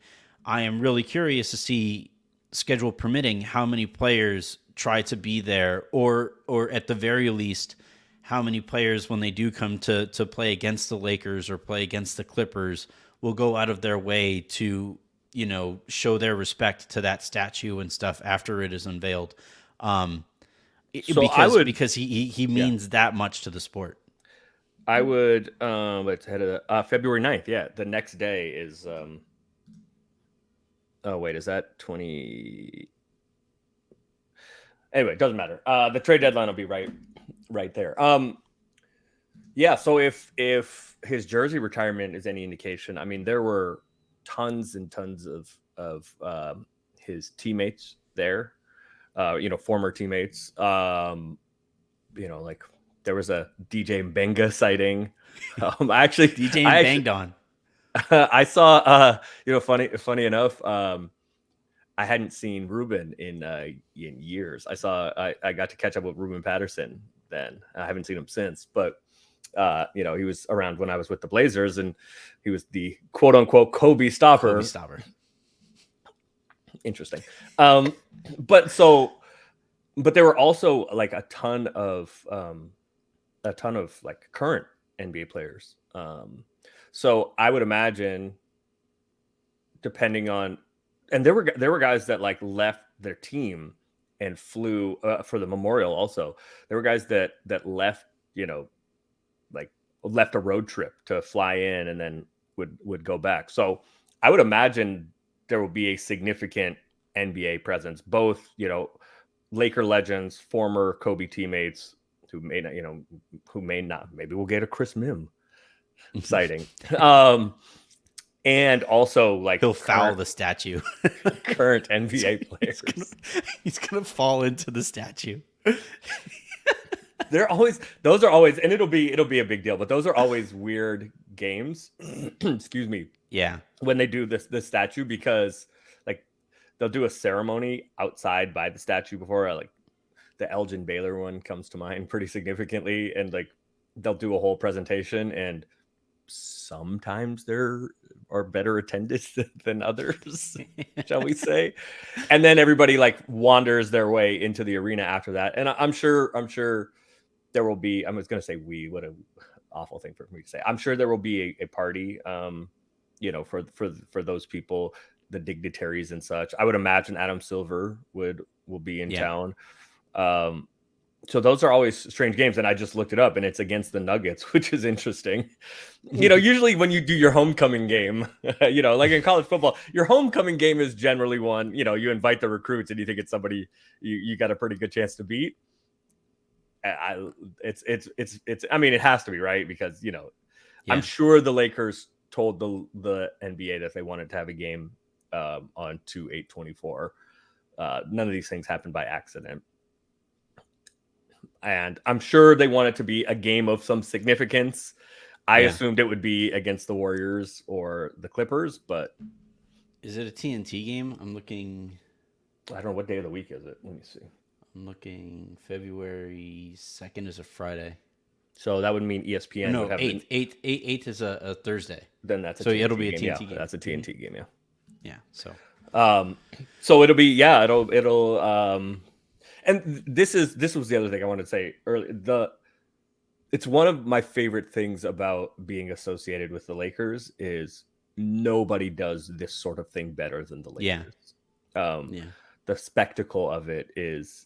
S1: I am really curious to see, schedule permitting, how many players try to be there, or at the very least, how many players, when they do come to play against the Lakers or play against the Clippers, will go out of their way to, show their respect to that statue and stuff after it is unveiled. Because he means that much to the sport.
S2: I would let's head to February 9th. Yeah, the next day is oh wait, is that 20? Anyway, it doesn't matter. The trade deadline will be right there. Yeah, so if his jersey retirement is any indication, I mean, there were tons and tons of his teammates there. Former teammates. Like there was a DJ Mbenga sighting. Actually,
S1: DJ banged on.
S2: I saw. Funny enough, I hadn't seen Ruben in years. I got to catch up with Ruben Patterson then. I haven't seen him since, but he was around when I was with the Blazers, and he was the quote unquote Kobe stopper. Interesting. But there were also like a ton of like current NBA players. So I would imagine, depending on, and there were guys that like left their team and flew for the memorial. Also, there were guys that left, like left a road trip to fly in and then would go back. So I would imagine there will be a significant NBA presence, both, Laker legends, former Kobe teammates who may not, maybe we'll get a Chris Mim sighting. And also like
S1: he'll foul the statue.
S2: Current NBA players.
S1: He's gonna fall into the statue.
S2: Those are always, and it'll be a big deal, but those are always weird games. Excuse me.
S1: Yeah.
S2: When they do this statue, because like they'll do a ceremony outside by the statue before, like the Elgin Baylor one comes to mind pretty significantly, and like they'll do a whole presentation, and sometimes there are better attended than others, shall we say? And then everybody like wanders their way into the arena after that. And I'm sure there will be. I was going to say what a awful thing for me to say. I'm sure there will be a party, for those people, the dignitaries and such. I would imagine Adam Silver will be in town. So those are always strange games, and I just looked it up, and it's against the Nuggets, which is interesting. Usually when you do your homecoming game, like in college football, your homecoming game is generally one. You invite the recruits, and you think it's somebody you got a pretty good chance to beat. It's. I mean, it has to be, right, because I'm sure the Lakers told the NBA that they wanted to have a game on 2/8/24. None of these things happened by accident. And I'm sure they want it to be a game of some significance. I assumed it would be against the Warriors or the Clippers, but
S1: is it a TNT game? I'm looking.
S2: I don't know, what day of the week is it. Let me see.
S1: I'm looking. February 2nd is a Friday.
S2: So that would mean ESPN.
S1: No,
S2: would have
S1: 8th is a Thursday.
S2: Then that's
S1: it'll be a TNT game.
S2: That's a TNT game. Yeah.
S1: Yeah. So.
S2: So it'll be it'll. And this was the other thing I wanted to say earlier. It's one of my favorite things about being associated with the Lakers is nobody does this sort of thing better than the Lakers. The spectacle of it is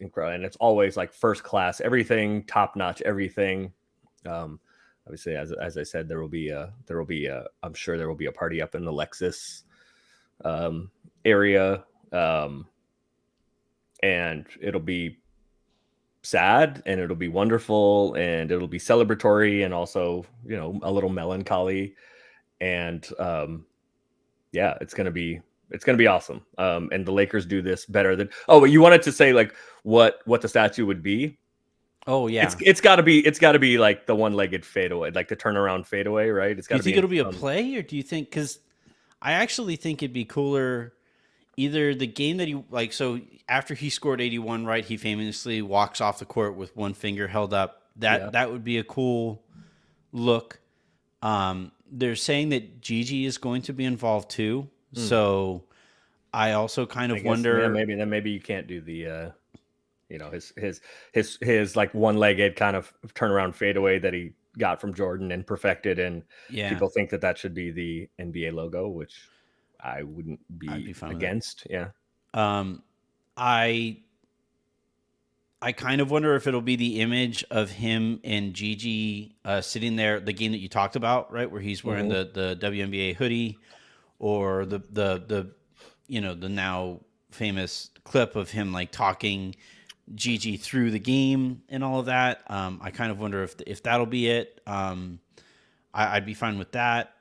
S2: incredible, and it's always like first class, everything top notch, everything. Obviously, as I said, I'm sure there will be a party up in the Lexus area. And it'll be sad, and it'll be wonderful, and it'll be celebratory, and also, a little melancholy. And it's gonna be awesome. And the Lakers do this better than. Oh, you wanted to say like what the statue would be?
S1: Oh yeah,
S2: it's got to be like the one-legged fadeaway, like the turnaround fadeaway, right? It's got.
S1: Do you think it'll be a play, or do you think? Because I actually think it'd be cooler. Either the game that he so after he scored 81, right? He famously walks off the court with one finger held up. That would be a cool look. They're saying that Gigi is going to be involved too. So I also kind of wonder.
S2: Maybe you can't do the his like one-legged kind of turnaround fadeaway that he got from Jordan and perfected, and people think that should be the NBA logo, which I wouldn't be against. Yeah.
S1: I kind of wonder if it'll be the image of him and Gigi sitting there, the game that you talked about, right, where he's wearing the WNBA hoodie, or the now famous clip of him like talking Gigi through the game and all of that. I kind of wonder if that'll be it. I'd be fine with that.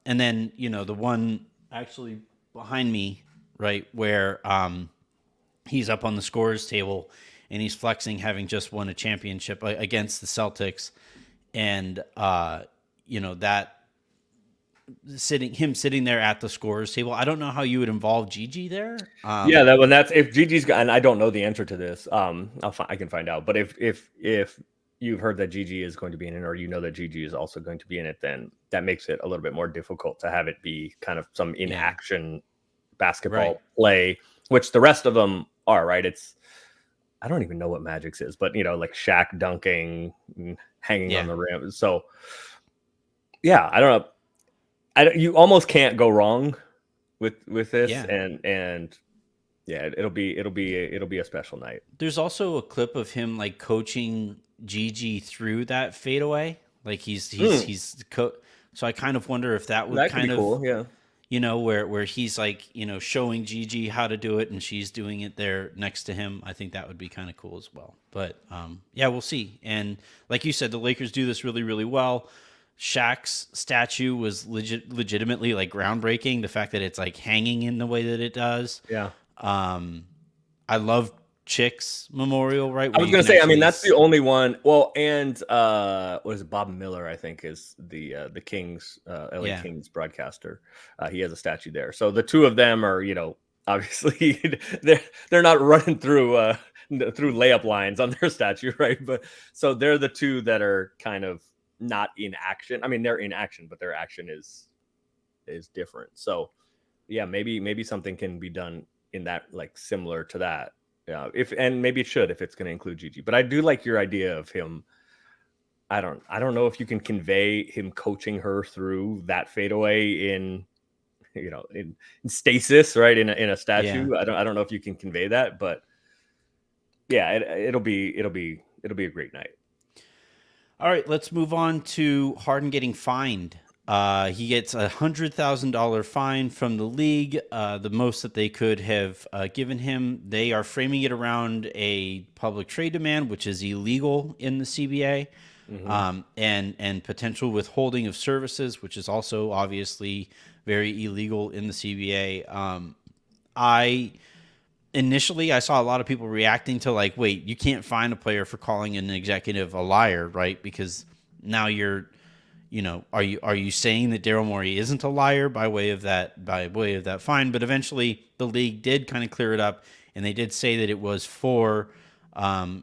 S1: And then, the one actually behind me, right, where he's up on the scorers table and he's flexing having just won a championship against the Celtics. And, that sitting there at the scorers table. I don't know how you would involve Gigi there.
S2: That's if Gigi's got, and I don't know the answer to this. I can find out. But if you've heard that Gigi is going to be in it, or that Gigi is also going to be in it, then that makes it a little bit more difficult to have it be kind of some in-action basketball play, which the rest of them are, right? I don't even know what Magic's is, but like Shaq dunking, hanging on the rim. So I don't know. You almost can't go wrong with this, and it'll be a special night.
S1: There's also a clip of him like coaching Gigi through that fadeaway, like he's so I kind of wonder if that would kind of
S2: cool,
S1: where he's like showing Gigi how to do it and she's doing it there next to him. I think that would be kind of cool as well. But we'll see. And like you said, the Lakers do this really, really well. Shaq's statue was legitimately like groundbreaking. The fact that it's like hanging in the way that it does.
S2: Yeah.
S1: I love Chick's memorial, right?
S2: I was going to say, that's the only one. Well, and what is it? Bob Miller, I think, is the Kings, LA Kings broadcaster. He has a statue there. So the two of them are, obviously they're not running through layup lines on their statue, right? But so they're the two that are kind of not in action. I mean, they're in action, but their action is different. So yeah, maybe something can be done in that, like similar to that. Yeah, if and maybe it should if it's going to include Gigi. But I do like your idea of him. I don't know if you can convey him coaching her through that fadeaway in in stasis, right, in a
S1: Yeah.
S2: statue. I don't know if you can convey that, but yeah, it'll be a great night.
S1: All right, let's move on to Harden getting fined. He gets $100,000 fine from the league, the most that they could have given him. They are framing it around a public trade demand, which is illegal in the CBA,
S2: Hmm.
S1: and potential withholding of services, which is also obviously very illegal in the CBA. I initially I saw a lot of people reacting to like, wait, you can't fine a player for calling an executive a liar, right? Because now are you saying that Daryl Morey isn't a liar by way of that fine? But eventually the league did kind of clear it up, and they did say that it was for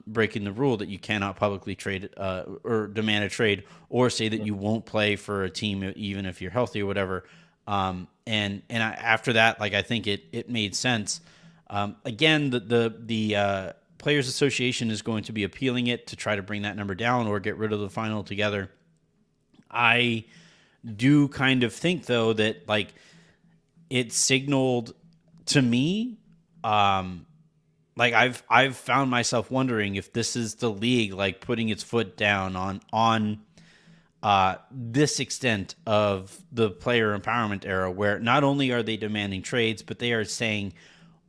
S1: breaking the rule that you cannot publicly trade or demand a trade or say that you won't play for a team even if you're healthy or whatever. After that, like I think it made sense. Again, the Players Association is going to be appealing it to try to bring that number down or get rid of the fine altogether. I do kind of think though that like it signaled to me, like I've found myself wondering if this is the league like putting its foot down on this extent of the player empowerment era, where not only are they demanding trades, but they are saying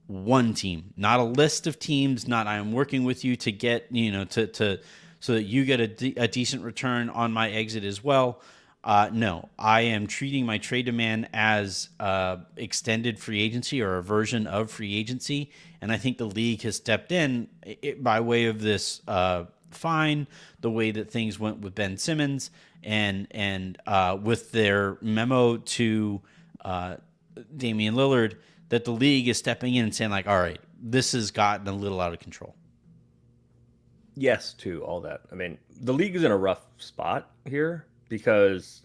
S1: one team, not a list of teams, not I am working with you to get, to so that you get a decent return on my exit as well. No, I am treating my trade demand as extended free agency or a version of free agency. And I think the league has stepped in by way of this fine, the way that things went with Ben Simmons, and with their memo to Damian Lillard, that the league is stepping in and saying like, all right, this has gotten a little out of control.
S2: Yes, to all that. I mean, the league is in a rough spot here because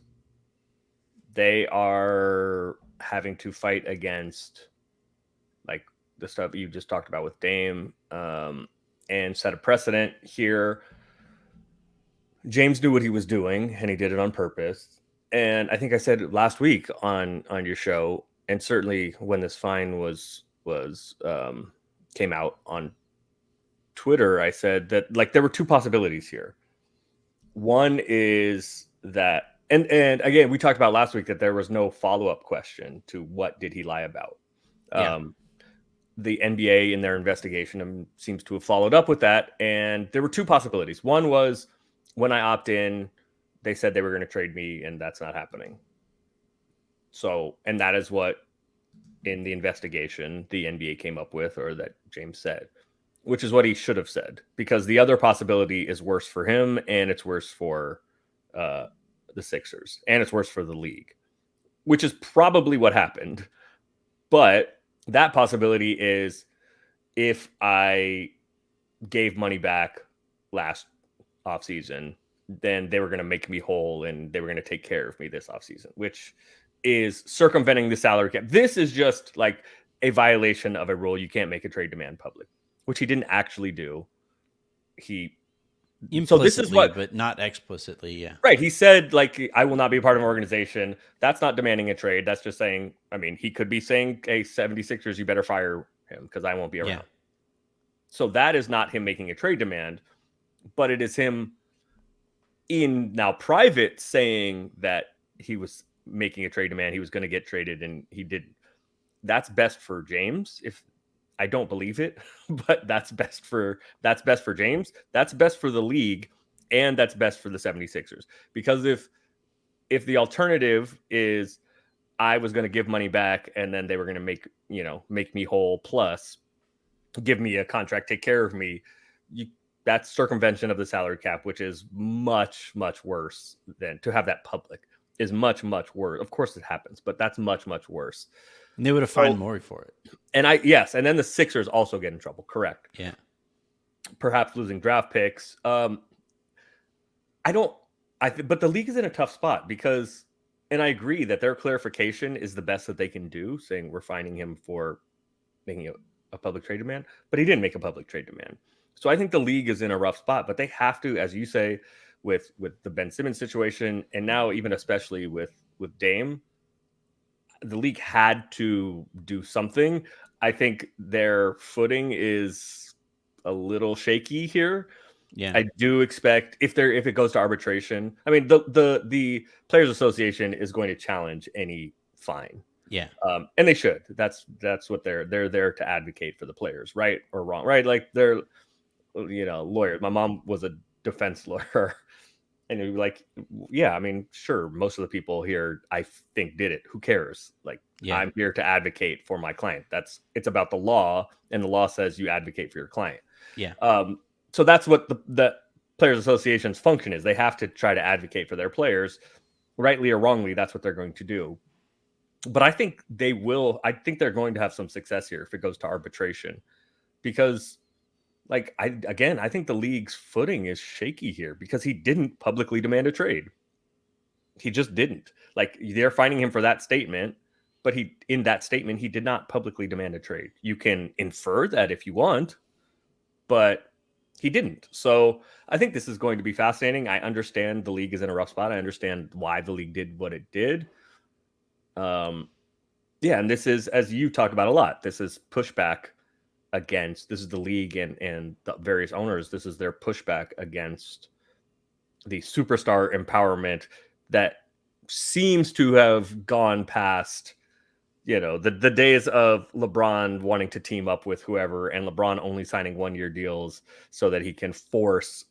S2: they are having to fight against like the stuff you just talked about with Dame, and set a precedent here. James knew what he was doing, and he did it on purpose. And I think I said last week on your show, and certainly when this fine was came out on Twitter, I said that like there were two possibilities here. One is that, and again, we talked about last week that there was no follow up question to what did he lie about.
S1: Yeah.
S2: Um, the NBA in their investigation seems to have followed up with that, and there were two possibilities. One was when I opt in, they said they were going to trade me, and that's not happening. So, and that is what in the investigation the NBA came up with, or that James said, which is what he should have said, because the other possibility is worse for him, and it's worse for the Sixers, and it's worse for the league, which is probably what happened. But that possibility is if I gave money back last offseason, then they were going to make me whole and they were going to take care of me this offseason, which is circumventing the salary cap. This is just like a violation of a rule. You can't make a trade demand public, which he didn't actually do. So this is
S1: Implicitly,
S2: what,
S1: but not explicitly. Yeah.
S2: right. He said, like, I will not be a part of an organization. That's not demanding a trade. That's just saying, I mean, he could be saying, hey, 76ers, you better fire him because I won't be around.
S1: Yeah.
S2: So that is not him making a trade demand, but it is him in now private saying that he was making a trade demand. He was going to get traded and he didn't. That's best for James. If I don't believe it, but that's best for James. That's best for the league, and that's best for the 76ers. Because if the alternative is I was going to give money back and then they were going to make me whole plus give me a contract, take care of me, that's circumvention of the salary cap, which is much, much worse than to have that public is much, much worse. Of course it happens, but that's much, much worse.
S1: And they would have fined Morey for it.
S2: And then the Sixers also get in trouble. Correct.
S1: Yeah.
S2: Perhaps losing draft picks. I but the league is in a tough spot because, and I agree that their clarification is the best that they can do, saying we're fining him for making a public trade demand, but he didn't make a public trade demand. So I think the league is in a rough spot, but they have to, as you say, with the Ben Simmons situation, and now even especially with Dame, the league had to do something. I think their footing is a little shaky here.
S1: Yeah.
S2: I do expect if it goes to arbitration, I mean the Players Association is going to challenge any fine.
S1: Yeah.
S2: And they should. That's what they're there to advocate for the players, right or wrong, right? Like they're lawyers. My mom was a defense lawyer, and you'd be like, yeah, I mean, sure, most of the people here I think did it. Who cares? Like,
S1: Yeah.
S2: I'm here to advocate for my client. It's about the law, and the law says you advocate for your client.
S1: Yeah.
S2: So that's what the Players Association's function is. They have to try to advocate for their players, rightly or wrongly. That's what they're going to do. But I think they will. I think they're going to have some success here if it goes to arbitration, because, like, I think the league's footing is shaky here because he didn't publicly demand a trade. He just didn't. Like, they're finding him for that statement, but in that statement he did not publicly demand a trade. You can infer that if you want, but he didn't. So I think this is going to be fascinating. I understand the league is in a rough spot. I understand why the league did what it did. Yeah, and this is, as you talked about a lot, this is pushback against, this is the league and the various owners, this is their pushback against the superstar empowerment that seems to have gone past, the days of LeBron wanting to team up with whoever and LeBron only signing 1-year deals so that he can force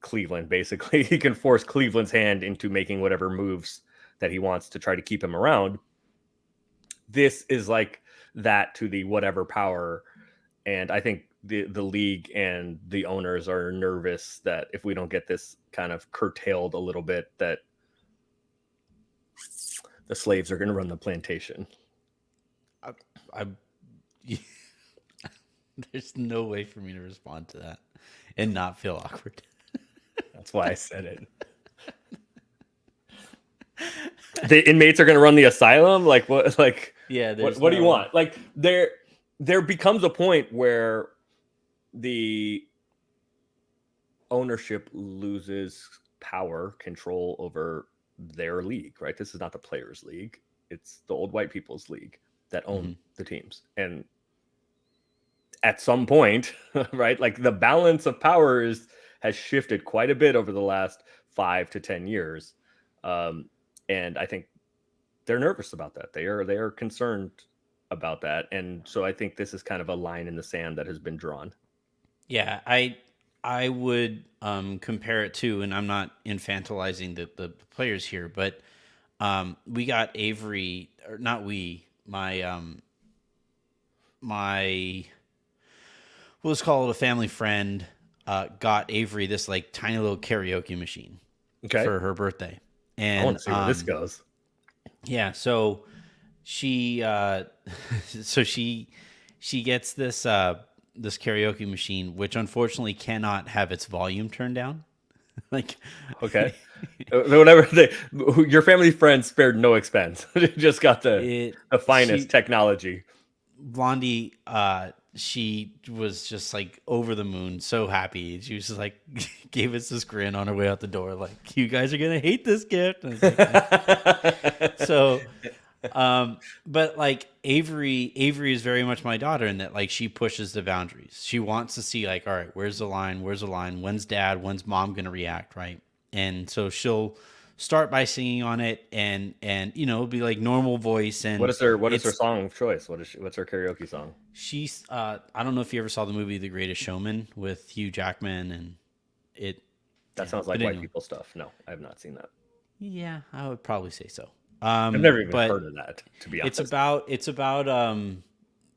S2: Cleveland, basically. He can force Cleveland's hand into making whatever moves that he wants to try to keep him around. This is like that to the whatever power. And I think the league and the owners are nervous that if we don't get this kind of curtailed a little bit, that the slaves are going to run the plantation.
S1: There's no way for me to respond to that and not feel awkward.
S2: That's why I said it. The inmates are going to run the asylum. Like what? Like,
S1: yeah.
S2: What do you want? Like there becomes a point where the ownership loses power, control over their league, right? This is not the players' league. It's the old white people's league that own the teams. And at some point, right, like the balance of power has shifted quite a bit over the last 5 to 10 years. And I think they're nervous about that. They are concerned about that. And so I think this is kind of a line in the sand that has been drawn.
S1: Yeah, I would compare it to, and I'm not infantilizing the players here, but we got Avery, or not we, my let's call it a family friend, got Avery this like tiny little karaoke machine for her birthday. And
S2: I want to see where this goes.
S1: Yeah, so she she gets this this karaoke machine, which unfortunately cannot have its volume turned down. Like, okay,
S2: whatever. Your family friend spared no expense. Just got the finest technology.
S1: Blondie, she was just like over the moon, so happy. She was just like, gave us this grin on her way out the door, like, you guys are gonna hate this gift. Like, so, but like Avery is very much my daughter in that, like, she pushes the boundaries. She wants to see, like, all right, where's the line? When's dad? When's mom gonna react? Right. And so she'll start by singing on it, and it'll be like normal voice. And
S2: what is her song of choice? What's her karaoke song?
S1: She's I don't know if you ever saw the movie The Greatest Showman with Hugh Jackman, and
S2: sounds like white people stuff. No, I have not seen that.
S1: Yeah, I would probably say so.
S2: I've never even heard of that, to be honest.
S1: It's about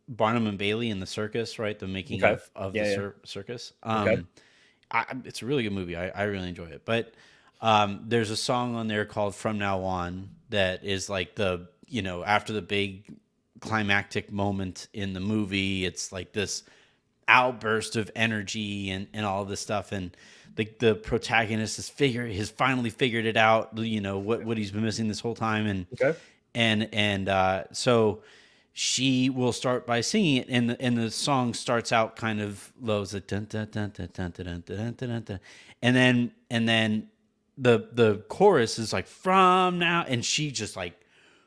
S1: Barnum and Bailey in the circus, right? The making of the circus. It's a really good movie. I really enjoy it. But there's a song on there called From Now On that is like the, after the big climactic moment in the movie, it's like this outburst of energy and all this stuff. And the protagonist has finally figured it out, what he's been missing this whole time.
S2: Okay.
S1: So she will start by singing it, and the song starts out kind of low, it's like dun, dun, dun, dun, dun, dun, dun, dun, dun, dun. And then the chorus is like, from now, and she just like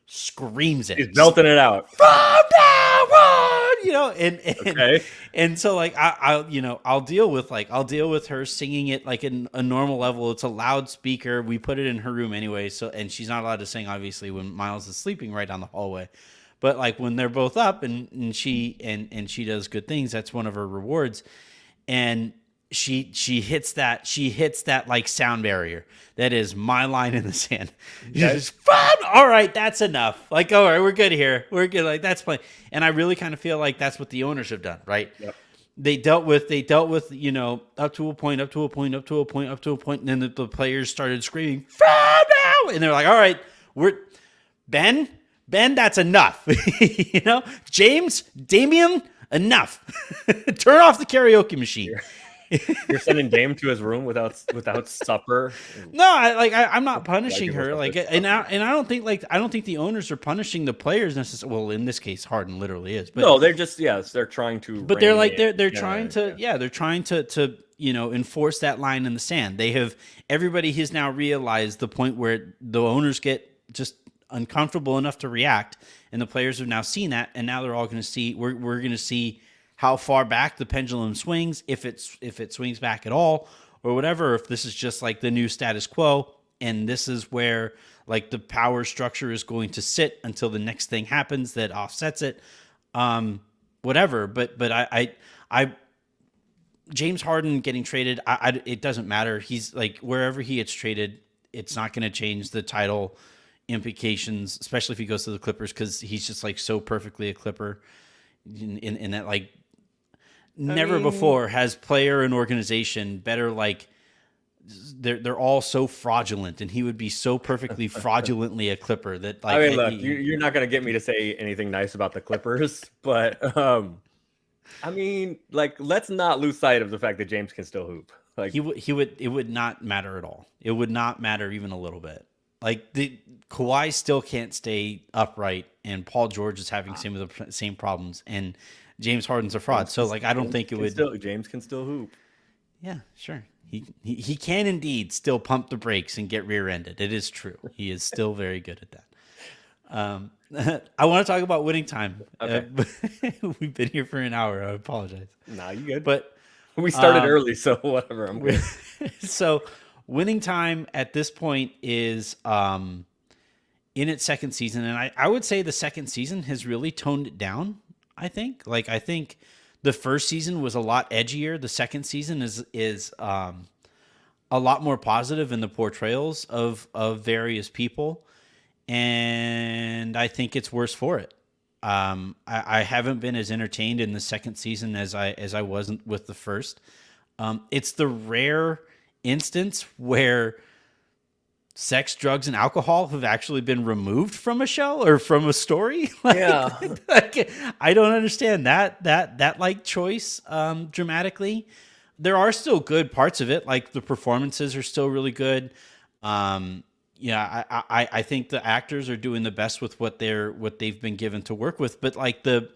S1: screams it.
S2: He's belting it out.
S1: From now on, and
S2: Okay.
S1: and so like I'll deal with her singing it like in a normal level. It's a loudspeaker. We put it in her room anyway, so, and she's not allowed to sing obviously when Miles is sleeping right down the hallway. But like when they're both up and she does good things, that's one of her rewards. And she hits that like sound barrier. That is my line in the sand. She's just, fun. All right, that's enough. Like, all right, we're good here. We're good. Like, that's fine. And I really kind of feel like that's what the owners have done, right?
S2: Yep.
S1: They dealt with, up to a point, and then the players started screaming, fun now! And they're like, all right, Ben, that's enough. James, Damien, enough. Turn off the karaoke machine.
S2: You're sending Dame to his room without supper.
S1: No, I'm not punishing her. And I don't think the owners are punishing the players necessarily. Well, in this case, Harden literally is. But
S2: no, they're just they're trying to.
S1: But they're trying to enforce that line in the sand. Everybody has now realized the point where the owners get just uncomfortable enough to react, and the players have now seen that, and now they're all going to see. We're going to see how far back the pendulum swings, if it swings back at all, or whatever. If this is just like the new status quo, and this is where like the power structure is going to sit until the next thing happens that offsets it, whatever. But I James Harden getting traded, it doesn't matter. He's like, wherever he gets traded, it's not going to change the title implications, especially if he goes to the Clippers, because he's just like so perfectly a Clipper in that, like, never before has player and organization better, like, they're all so fraudulent, and he would be so perfectly fraudulently a Clipper that, like,
S2: I mean, look, you're not going to get me to say anything nice about the Clippers, but I mean, like, let's not lose sight of the fact that James can still hoop. Like,
S1: it would not matter at all. It would not matter even a little bit. Like, the Kawhi still can't stay upright, and Paul George is having some of the same problems, and James Harden's a fraud. So, like, I don't think it would.
S2: James can still hoop.
S1: Yeah, sure. He can indeed still pump the brakes and get rear-ended. It is true. He is still very good at that. I want to talk about winning time.
S2: Okay.
S1: We've been here for an hour. I apologize.
S2: Nah, you good.
S1: But
S2: we started early, so whatever. I'm good.
S1: So winning time at this point is in its second season, and I would say the second season has really toned it down. I think the first season was a lot edgier. The second season is a lot more positive in the portrayals of various people, and I think it's worse for it. I haven't been as entertained in the second season as I wasn't with the first. It's the rare instance where sex, drugs, and alcohol have actually been removed from a show or from a story.
S2: Yeah.
S1: Like, I don't understand that like choice dramatically. There are still good parts of it. Like, the performances are still really good. I think the actors are doing the best with what they've been given to work with. But like the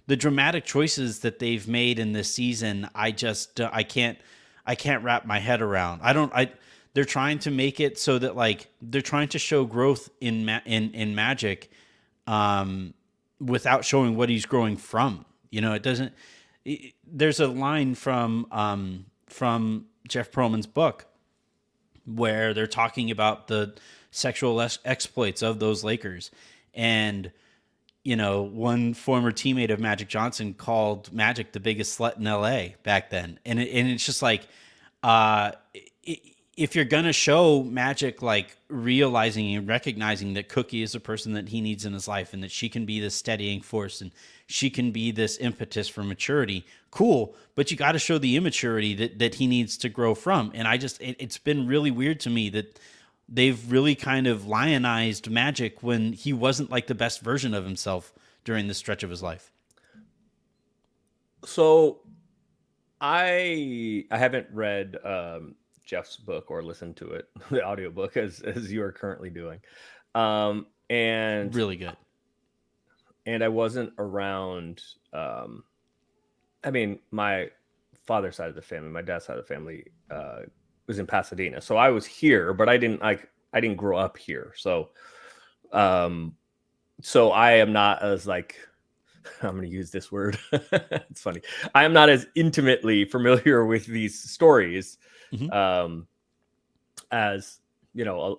S1: dramatic choices that they've made in this season, I can't wrap my head around. They're trying to make it so that, like, they're trying to show growth in Magic, without showing what he's growing from. It doesn't. There's a line from Jeff Pearlman's book where they're talking about the sexual exploits of those Lakers, and one former teammate of Magic Johnson called Magic the biggest slut in LA back then, and it's just like, if you're gonna show Magic, like, realizing and recognizing that Cookie is a person that he needs in his life, and that she can be this steadying force, and she can be this impetus for maturity, cool. But you got to show the immaturity that he needs to grow from. And it's been really weird to me that they've really kind of lionized Magic when he wasn't like the best version of himself during this stretch of his life.
S2: So I haven't read Jeff's book or listened to it, the audiobook, as you are currently doing. Um, and
S1: Really good.
S2: and I wasn't around. Um, I mean, my father's side of the family, my dad's side of the family, was in Pasadena, so I was here, but I didn't grow up here, um, so I am not as like I'm going to use this word. It's funny. I am not as intimately familiar with these stories
S1: Hmm.
S2: um, as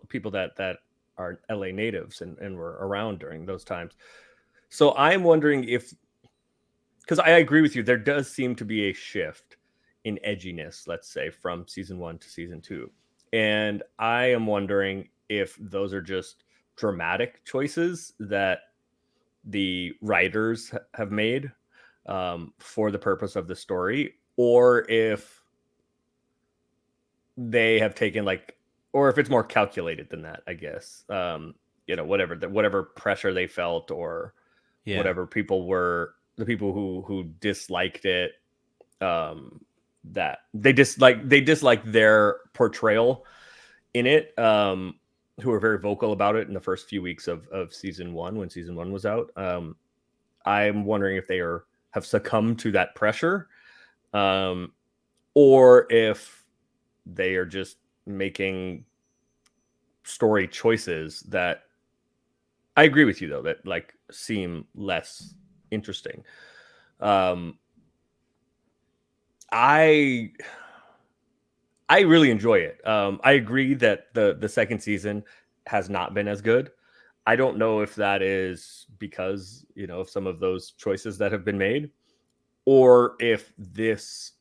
S2: people that are LA natives and were around during those times. So I'm wondering if, because I agree with you, there does seem to be a shift in edginess, let's say, from season one to season two. And I am wondering if those are just dramatic choices that the writers have made for the purpose of the story, or if they have taken like, or if it's more calculated than that, I guess. Whatever pressure they felt, or
S1: Yeah.
S2: whatever people were, the people who disliked it, um, that they dislike their portrayal in it, who were very vocal about it in the first few weeks of season one, when season one was out. I'm wondering if they have succumbed to that pressure, um, or if they are just making story choices that I agree with you though, that like seem less interesting. Um, I I really enjoy it. I agree that the second season has not been as good. I don't know if that is because of some of those choices that have been made, or if this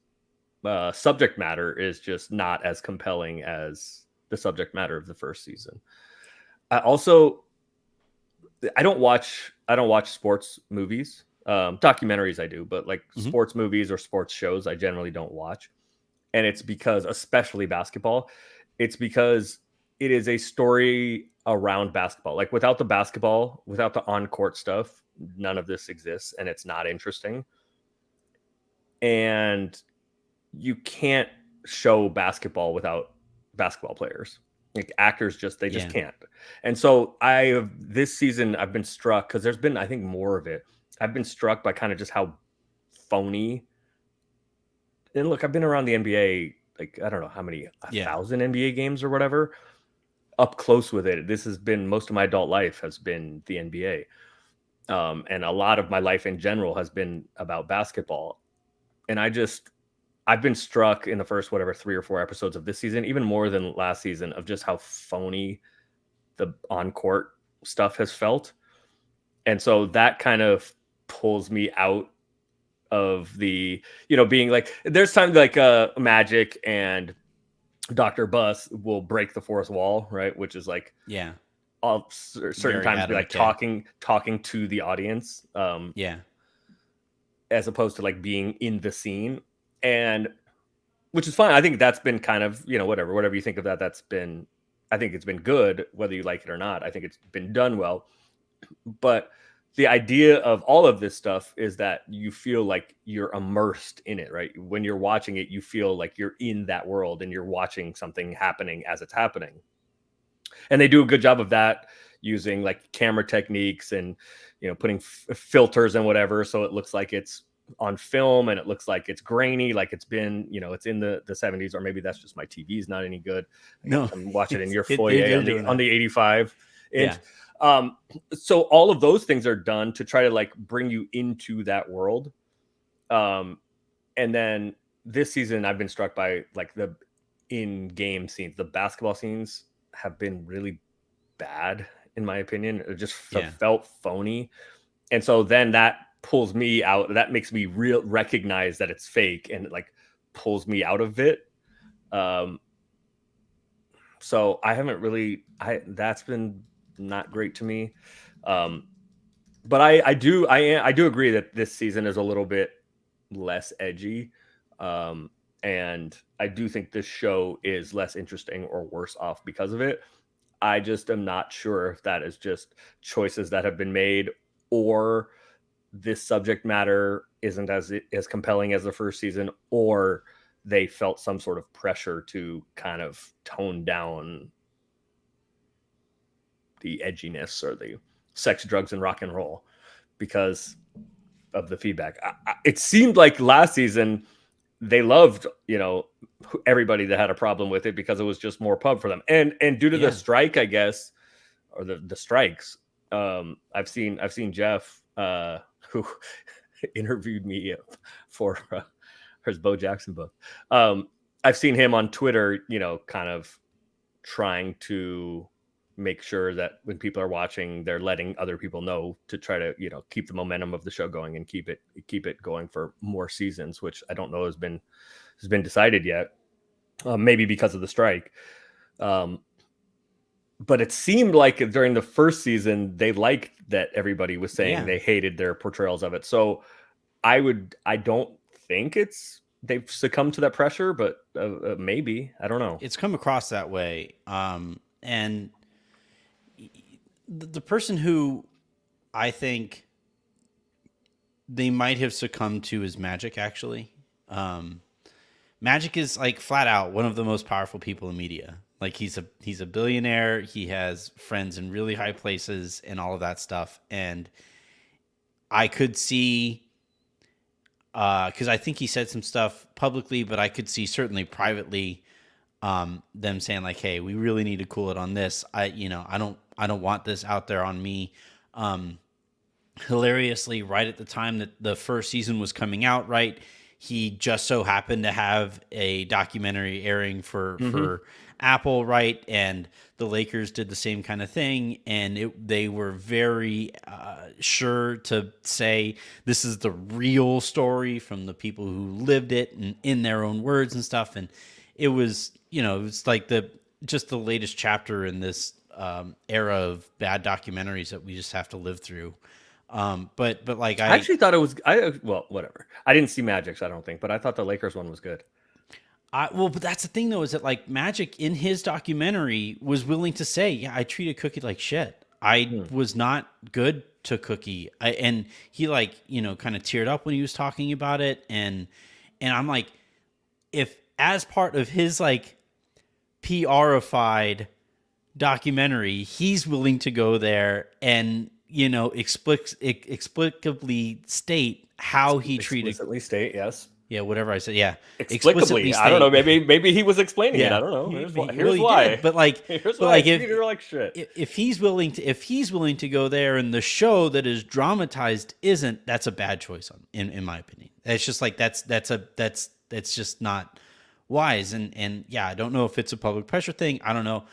S2: subject matter is just not as compelling as the subject matter of the first season. I also I don't watch sports movies. Documentaries I do, but like
S1: Hmm.
S2: sports movies or sports shows I generally don't watch. And it's because, especially basketball, it's because it is a story around basketball. Like without the basketball, without the on court stuff, none of this exists, and it's not interesting. And you can't show basketball without basketball players. Like actors they just
S1: Yeah.
S2: can't. And so I have this season I've been struck, because there's been I think more of it. I've been struck by kind of just how phony. And look, I've been around the NBA, like I don't know how many, a
S1: Yeah.
S2: thousand NBA games or whatever, up close with it. This has been most of my adult life has been the NBA. And a lot of my life in general has been about basketball. And I've been struck in the first whatever 3 or 4 episodes of this season, even more than last season, of just how phony the on court stuff has felt. And so that kind of pulls me out of the, being like, there's times like Magic and Dr. Bus will break the fourth wall, right? Which is like
S1: Yeah.
S2: all certain
S1: Very
S2: times be
S1: Adam
S2: like
S1: McKay.
S2: talking to the audience,
S1: Yeah.
S2: as opposed to like being in the scene. And which is fine. I think that's been kind of, whatever you think of that, I think it's been good, whether you like it or not. I think it's been done well. But the idea of all of this stuff is that you feel like you're immersed in it, right? When you're watching it, you feel like you're in that world and you're watching something happening as it's happening. And they do a good job of that, using like camera techniques and putting filters and whatever, so it looks like it's on film, and it looks like it's grainy, like it's been it's in the 70s. Or maybe that's just my TV's not any good.
S1: No,
S2: I'm watching in your
S1: they're
S2: foyer on
S1: doing
S2: the
S1: that.
S2: 85
S1: Yeah.
S2: inch. um so all of those things are done to try to like bring you into that world. um and then this season I've been struck by like the in-game scenes. The basketball scenes have been really bad, in my opinion. It just
S1: Yeah.
S2: felt phony. And so then that pulls me out. That makes me real recognize that it's fake, and it like pulls me out of it. Um, so I haven't really, that's been not great to me. Um, but I do agree that this season is a little bit less edgy. Um, and I do think this show is less interesting or worse off because of it. I just am not sure if that is just choices that have been made, or this subject matter isn't as compelling as the first season, or they felt some sort of pressure to kind of tone down the edginess or the sex, drugs, and rock and roll because of the feedback. It seemed like last season they loved, everybody that had a problem with it because it was just more pub for them. And due to the strike, I guess, or the strikes, I've seen Jeff, who interviewed me for his Bo Jackson book. I've seen him on Twitter, kind of trying to make sure that when people are watching, they're letting other people know to try to, keep the momentum of the show going and keep it going for more seasons, which I don't know has been decided yet. Maybe because of the strike. But it seemed like during the first season, they liked that everybody was saying they hated their portrayals of it. So I don't think they've succumbed to that pressure, but maybe, I don't know.
S1: It's come across that way. And the person who I think they might have succumbed to is Magic, actually. Magic is like flat out one of the most powerful people in media. Like he's a billionaire. He has friends in really high places and all of that stuff. And I could see, because I think he said some stuff publicly, but I could see certainly privately them saying like, "Hey, we really need to cool it on this. I don't want this out there on me." Hilariously, right at the time that the first season was coming out, right, he just so happened to have a documentary airing for Apple, right, and the Lakers did the same kind of thing, and they were very sure to say this is the real story from the people who lived it and in their own words and stuff, and it was it's like just the latest chapter in this era of bad documentaries that we just have to live through. But like
S2: I actually thought it was well, whatever. I didn't see Magic's, I don't think, but I thought the Lakers one was good.
S1: But that's the thing though, is that like Magic in his documentary was willing to say, yeah, I treated Cookie like shit. I was not good to Cookie. And he like, kind of teared up when he was talking about it. And I'm like, if as part of his like PR-ified documentary, he's willing to go there and explicably state how he treated.
S2: Explicitly state, yes.
S1: Yeah, whatever I said. Yeah,
S2: explicitly. I don't know. Maybe he was explaining it. I don't know. Here's why.
S1: But like,
S2: here's why. Treated like shit.
S1: If he's willing to go there, and the show that is dramatized isn't, that's a bad choice in my opinion. It's just like that's just not wise. And yeah, I don't know if it's a public pressure thing. I don't know.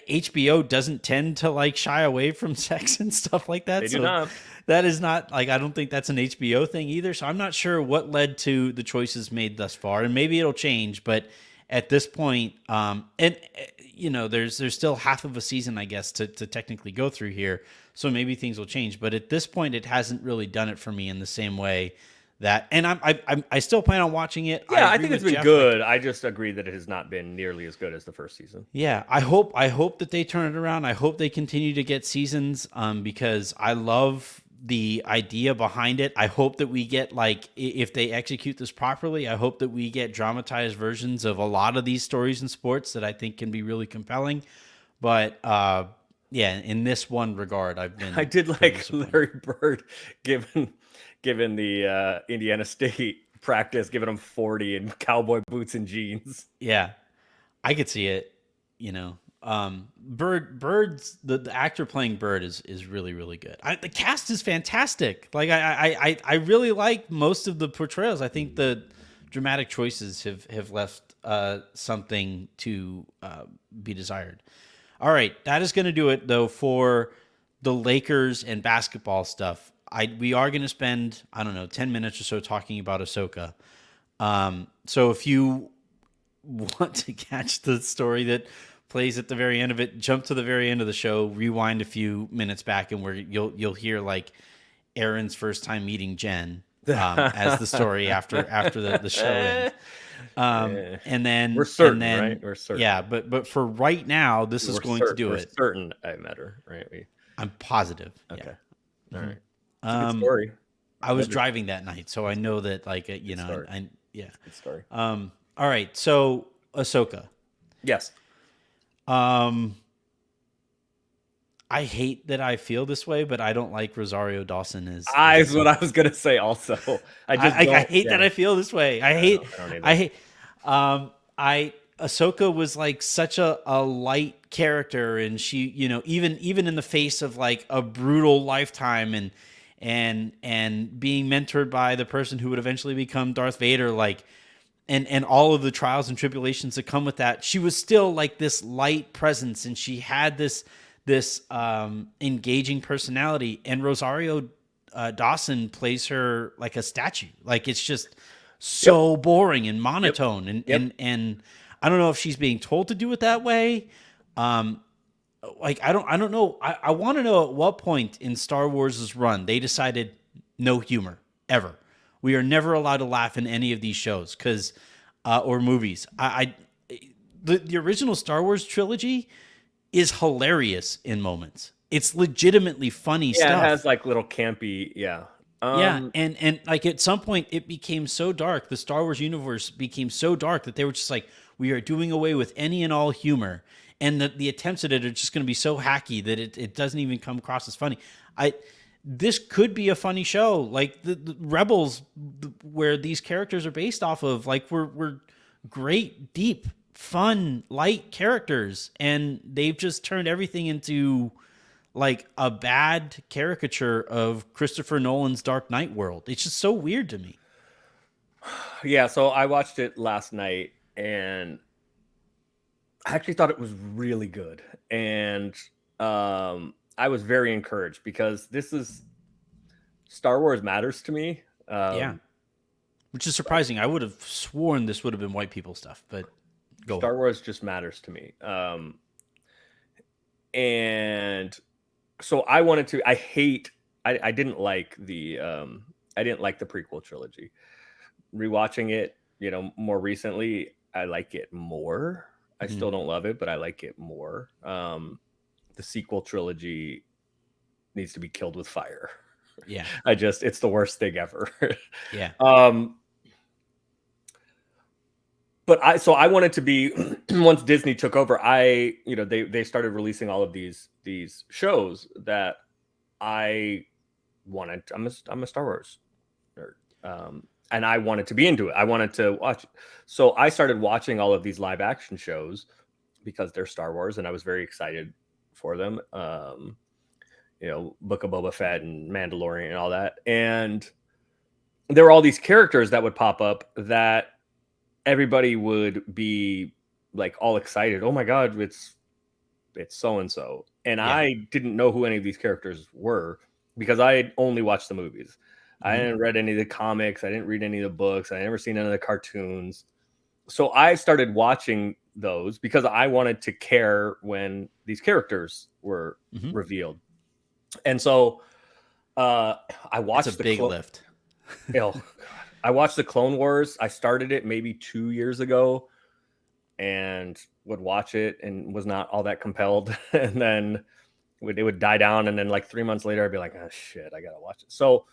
S1: HBO doesn't tend to like shy away from sex and stuff like that.
S2: They do not.
S1: That is not like, I don't think that's an HBO thing either. So I'm not sure what led to the choices made thus far, and maybe it'll change. But at this point, there's still half of a season, I guess, to technically go through here. So maybe things will change. But at this point, it hasn't really done it for me in the same way. And I still plan on watching it.
S2: Yeah, I think it's been good. I just agree that it has not been nearly as good as the first season.
S1: Yeah, I hope that they turn it around. I hope they continue to get seasons, because I love the idea behind it. I hope that we get, like, if they execute this properly, I hope that we get dramatized versions of a lot of these stories in sports that I think can be really compelling. But yeah, in this one regard, I
S2: did like Larry Bird given the Indiana State practice, giving him 40 in cowboy boots and jeans.
S1: Yeah, I could see it. Bird's the actor playing Bird is really, really good. The cast is fantastic. Like I really like most of the portrayals. I think the dramatic choices have left something to be desired. All right, that is going to do it though for the Lakers and basketball stuff. We are going to spend, 10 minutes or so talking about Ahsoka. So if you want to catch the story that plays at the very end of it, jump to the very end of the show, rewind a few minutes back, and where you'll hear like Aaron's first time meeting Jen as the story after the show ends. And then
S2: we're certain, right? We're certain.
S1: Yeah, but for right now, this is going to do it.
S2: We're certain I met her, right?
S1: I'm positive.
S2: Okay.
S1: Yeah.
S2: All right. It's a good story.
S1: I was driving that night, so I know that like
S2: Good story.
S1: yeah.
S2: Good story.
S1: All right, so Ahsoka.
S2: Yes.
S1: Um, I hate that I feel this way, but I don't like Rosario Dawson as
S2: I is what I
S1: Ahsoka.
S2: was gonna say. Also, I just
S1: I
S2: don't.
S1: hate that
S2: Yeah,
S1: I feel this way.
S2: I don't
S1: I
S2: either.
S1: hate I Ahsoka was like such a light character, and she, even in the face of like a brutal lifetime and being mentored by the person who would eventually become Darth Vader, like and all of the trials and tribulations that come with that, she was still like this light presence, and she had this engaging personality. And Rosario Dawson plays her like a statue. Like it's just
S2: Yep.
S1: so boring and
S2: Yep.
S1: monotone,
S2: Yep.
S1: and I don't know if she's being told to do it that way. Um, like I don't know. I want to know at what point in Star Wars' run they decided no humor ever. We are never allowed to laugh in any of these shows because or movies. The original Star Wars trilogy is hilarious in moments. It's legitimately funny
S2: Yeah, it has
S1: stuff.
S2: like little campy. Yeah.
S1: Yeah, and like at some point it became so dark, the Star Wars universe became so dark that they were just like, we are doing away with any and all humor, and the attempts at it are just going to be so hacky that it doesn't even come across as funny. I This could be a funny show, like the Rebels, where these characters are based off of. Like we're great, deep, fun, light characters, and they've just turned everything into like a bad caricature of Christopher Nolan's Dark Knight world. It's just so weird to me.
S2: Yeah. So I watched it last night, and I actually thought it was really good, and I was very encouraged because this is Star Wars matters to me.
S1: Yeah, which is surprising. I would have sworn this would have been white people stuff, but go ahead.
S2: Star Wars just matters to me. And so I wanted to. I didn't like the. I didn't like the prequel trilogy. Rewatching it, more recently, I like it more. I
S1: Mhm.
S2: still don't love it, but I like it more. The sequel trilogy needs to be killed with fire.
S1: Yeah,
S2: It's the worst thing ever.
S1: yeah,
S2: um, but I wanted to be once Disney took over, they started releasing all of these shows that I wanted. I'm a Star Wars nerd. And I wanted to be into it. I wanted to watch it. So I started watching all of these live action shows because they're Star Wars, and I was very excited for them. Book of Boba Fett and Mandalorian and all that. And there were all these characters that would pop up that everybody would be like all excited. Oh my God, it's so and so. And
S1: yeah.
S2: I didn't know who any of these characters were because I had only watched the movies. I
S1: Mhm.
S2: didn't read any of the comics. I didn't read any of the books. I never seen any of the cartoons. So I started watching those because I wanted to care when these characters were
S1: Mhm.
S2: revealed. And so I
S1: It's a
S2: watched
S1: big lift.
S2: oh, God. I watched the Clone Wars. I started it maybe 2 years ago and would watch it and was not all that compelled. And then it would die down. And then like 3 months later, I'd be like, oh shit, I got to watch it. So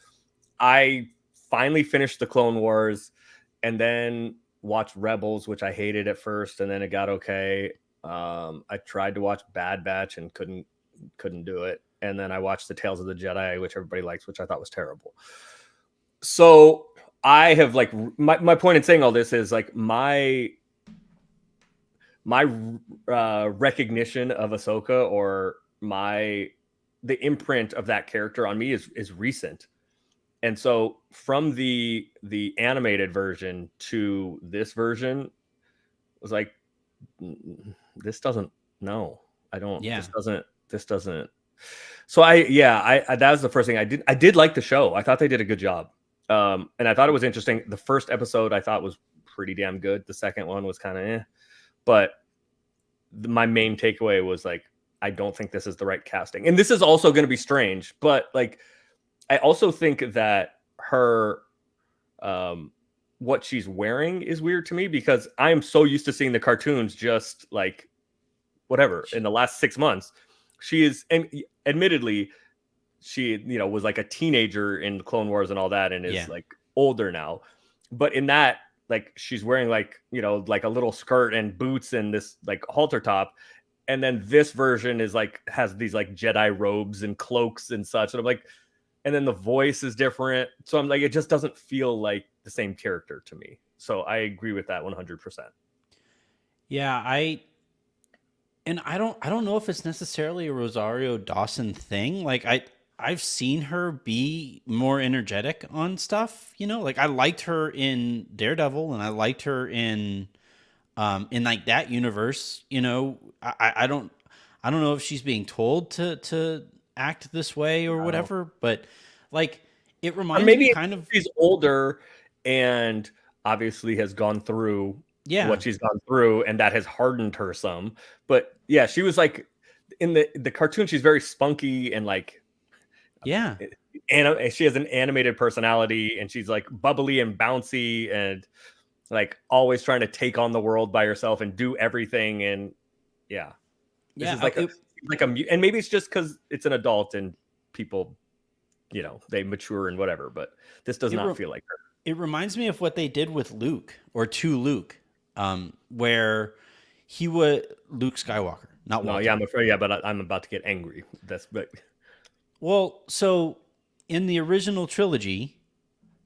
S2: I finally finished the Clone Wars and then watched Rebels, which I hated at first, and then it got okay. I tried to watch Bad Batch and couldn't do it. And then I watched the Tales of the Jedi, which everybody likes, which I thought was terrible. So I have like my point in saying all this is like my recognition of Ahsoka or the imprint of that character on me is recent. And so from the animated version to this version was like this doesn't no. I don't
S1: Yeah,
S2: this doesn't so I that was the first thing I did like the show. I thought they did a good job. And I thought it was interesting. The first episode I thought was pretty damn good. The second one was kind of but my main takeaway was like I don't think this is the right casting. And this is also going to be strange, but like I also think that her what she's wearing is weird to me because I am so used to seeing the cartoons just like whatever in the last 6 months. She is, and admittedly, she, was like a teenager in Clone Wars and all that, and is
S1: Yeah.
S2: like older now. But in that, like, she's wearing like, like a little skirt and boots and this like halter top. And then this version is like, has these like Jedi robes and cloaks and such. And I'm like, and then the voice is different. So I'm like, it just doesn't feel like the same character to me. So I agree with that 100%.
S1: Yeah, I don't know if it's necessarily a Rosario Dawson thing. Like I've seen her be more energetic on stuff, Like I liked her in Daredevil and I liked her in like that universe, I don't know if she's being told to act this way or whatever, but like it
S2: Or
S1: reminds me
S2: maybe
S1: kind of.
S2: she's older and obviously has gone through
S1: Yeah.
S2: what she's gone through, and that has hardened her some. But yeah, she was like in the cartoon, she's very spunky and like,
S1: Yeah.
S2: and she has an animated personality, and she's like bubbly and bouncy and like always trying to take on the world by herself and do everything. And yeah, this is
S1: Yeah.
S2: like and maybe it's just because it's an adult and people, they mature and whatever, but this does not feel like her.
S1: It reminds me of what they did with Luke or to Luke, where he was Luke Skywalker, not
S2: No,
S1: Walter.
S2: yeah, I'm afraid. Yeah, but I'm about to get angry. But
S1: Well, so in the original trilogy,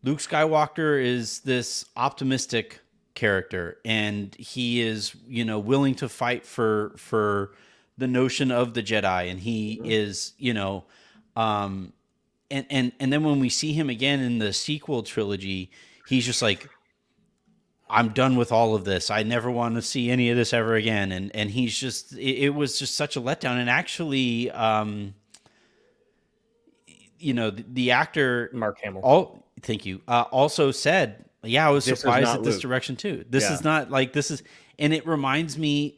S1: Luke Skywalker is this optimistic character, and he is, willing to fight for the notion of the Jedi, and he is, um, and then when we see him again in the sequel trilogy, he's just like, I'm done with all of this. I never want to see any of this ever again. And he's just, it was just such a letdown. And actually, the actor,
S2: Mark Hamill.
S1: thank you, also said, yeah, I was
S2: This is
S1: surprised
S2: not
S1: at this
S2: Luke.
S1: direction too. This
S2: Yeah.
S1: is not like, this is, and it reminds me,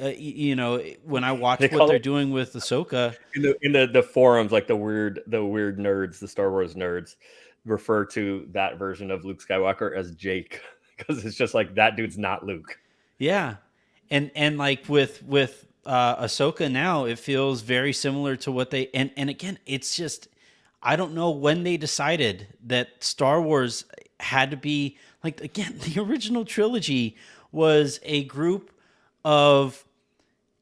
S1: when I watch
S2: They
S1: what
S2: call
S1: they're
S2: it-
S1: doing with Ahsoka.
S2: In the forums, like the weird nerds, the Star Wars nerds, refer to that version of Luke Skywalker as Jake, because it's just like, that dude's not Luke.
S1: Yeah. And like with Ahsoka now, it feels very similar to what they, and again, it's just, I don't know when they decided that Star Wars had to be like, again, the original trilogy was a group of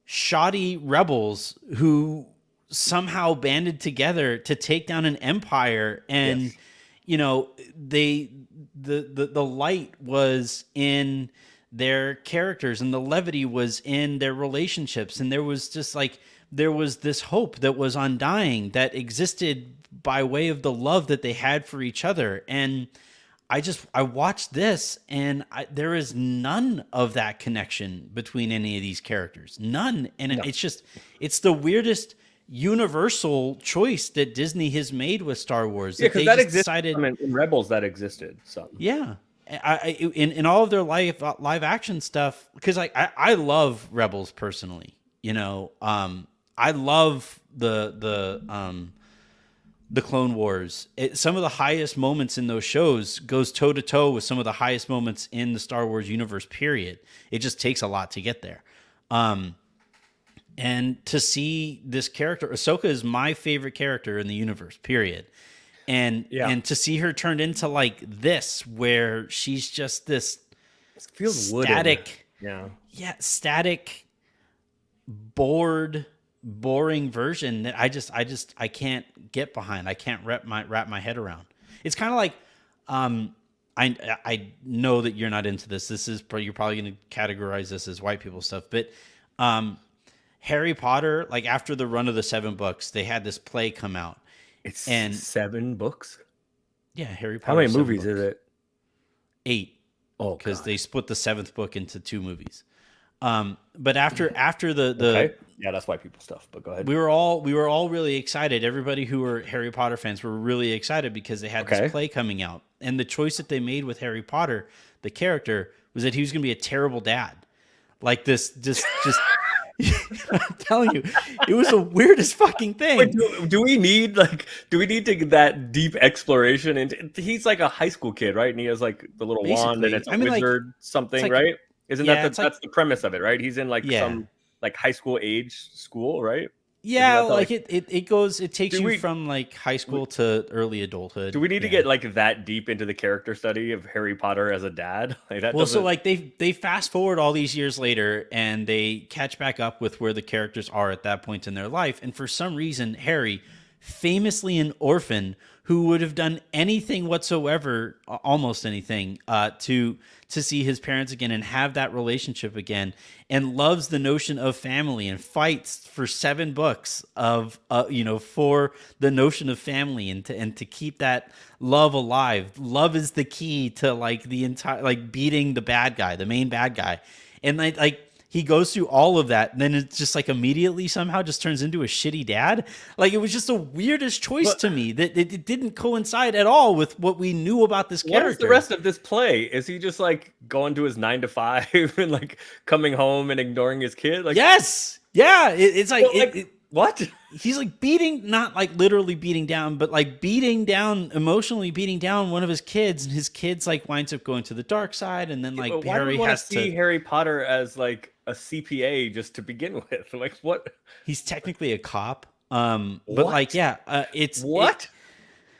S1: shoddy rebels who somehow banded together to take down an empire. And
S2: Yes.
S1: The light was in their characters, and the levity was in their relationships, and there was just like, there was this hope that was undying that existed by way of the love that they had for each other. And I watched this, and there is none of that connection between any of these characters, none. And it's just, it's the weirdest universal choice that Disney has made with Star Wars.
S2: Yeah, because
S1: they
S2: that
S1: just
S2: existed.
S1: decided,
S2: In Rebels, that existed. So
S1: yeah. In all of their live action stuff, because I love Rebels personally, I love the Clone Wars. Some of the highest moments in those shows goes toe to toe with some of the highest moments in the Star Wars universe. Period. It just takes a lot to get there. And to see this character, Ahsoka is my favorite character in the universe. Period. And to see her turned into like this, where she's just this
S2: it feels
S1: static,
S2: wooden.
S1: static, boring version that I can't get behind. I can't wrap my head around. It's kind of like, I know that you're not into this. You're probably going to categorize this as white people stuff, but Harry Potter, like after the run of the 7 books, they had this play come out.
S2: It's 7 books.
S1: Yeah, Harry Potter.
S2: How many movies is it?
S1: 8.
S2: Oh,
S1: because
S2: God.
S1: they split the 7th book into 2 movies. But after the
S2: Okay. Yeah, that's white people stuff. But go ahead.
S1: we were all really excited. Everybody who were Harry Potter fans were really excited because they had this play coming out, and the choice that they made with Harry Potter, the character, was that he was going to be a terrible dad, like this, just. I'm telling you, it was the weirdest fucking thing.
S2: Wait, do we need to get that deep exploration into? He's like a high school kid, right? And he has like the little wand, and it's a wizard something, right? Isn't that that's the premise of it, right? He's in some like high school age school, right? Isn't
S1: Yeah,
S2: that the
S1: like
S2: like?
S1: it takes
S2: Do
S1: you
S2: we
S1: from like high
S2: do we,
S1: school to early
S2: do
S1: adulthood.
S2: we need to
S1: Yeah.
S2: get like that deep into the character study of Harry Potter as a dad? Like that
S1: Well, so
S2: doesn't.
S1: like they fast forward all these years later and they catch back up with where the characters are at that point in their life, and for some reason Harry, famously an orphan who would have done anything whatsoever, almost anything, to see his parents again and have that relationship again, and loves the notion of family and fights for 7 books of for the notion of family and to keep that love alive. Love is the key to like the entire like beating the bad guy, the main bad guy, and like he goes through all of that, and then it's just like immediately somehow just turns into a shitty dad. Like it was just the weirdest choice
S2: But
S1: to me that it didn't coincide at all with what we knew about this
S2: what is the
S1: character.
S2: rest of this play? Is he just like going to his 9 to 5 and like coming home and ignoring his kid? Like,
S1: Yes, yeah, it's like
S2: but, like what?
S1: he's like beating, not like literally beating down, but like beating down, emotionally beating down one of his kids, and his kids like winds up going to the dark side, and then
S2: Yeah,
S1: like
S2: but why do we
S1: Harry
S2: want to
S1: has
S2: see
S1: to.
S2: Harry Potter as like a CPA just to begin with? Like what?
S1: He's technically a cop, but like
S2: What?
S1: yeah, it.
S2: What?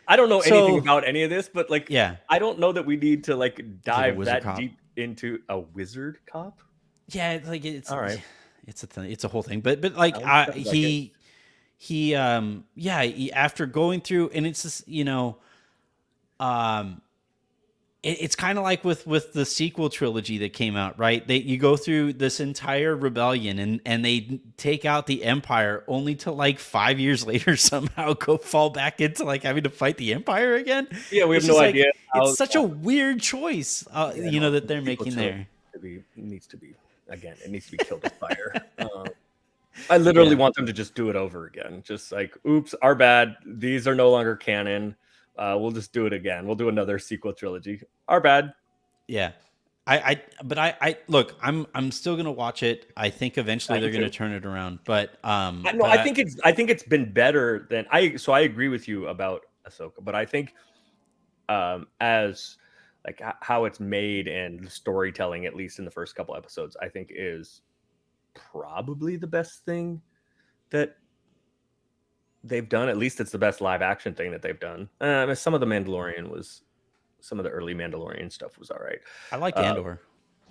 S2: I don't know anything
S1: So
S2: about any of this, but like
S1: yeah,
S2: I don't know that we need to like
S1: he's like a
S2: dive
S1: wizard
S2: that
S1: cop.
S2: deep into a wizard cop.
S1: Yeah, like
S2: All right,
S1: it's a thing, it's a whole thing, but like
S2: sounds like it.
S1: after going through, and it's just um it's kind of like with the sequel trilogy that came out, right? You go through this entire rebellion and they take out the empire only to like 5 years later somehow go fall back into like having to fight the empire again.
S2: Yeah, we have
S1: It's
S2: no
S1: just
S2: idea
S1: like it's
S2: how.
S1: such a weird choice,
S2: Yeah, no,
S1: that
S2: the
S1: they're
S2: sequel
S1: making
S2: trilogy
S1: there.
S2: needs to be again. It needs to be killed with fire. I literally
S1: Yeah.
S2: want them to just do it over again. Just like, oops, our bad. These are no longer canon. We'll just do it again. We'll do another sequel trilogy. Our bad.
S1: Yeah. But I look, I'm still gonna watch it. I think eventually
S2: I am
S1: they're gonna
S2: too.
S1: turn it around. But
S2: No, I think it's been better than I. So I agree with you about Ahsoka, but I think as like how it's made and the storytelling, at least in the first couple episodes, I think is probably the best thing that they've done. At least it's the best live action thing that they've done. Some of the Mandalorian was, some of the early Mandalorian stuff was all right.
S1: I liked
S2: Uh,
S1: Andor.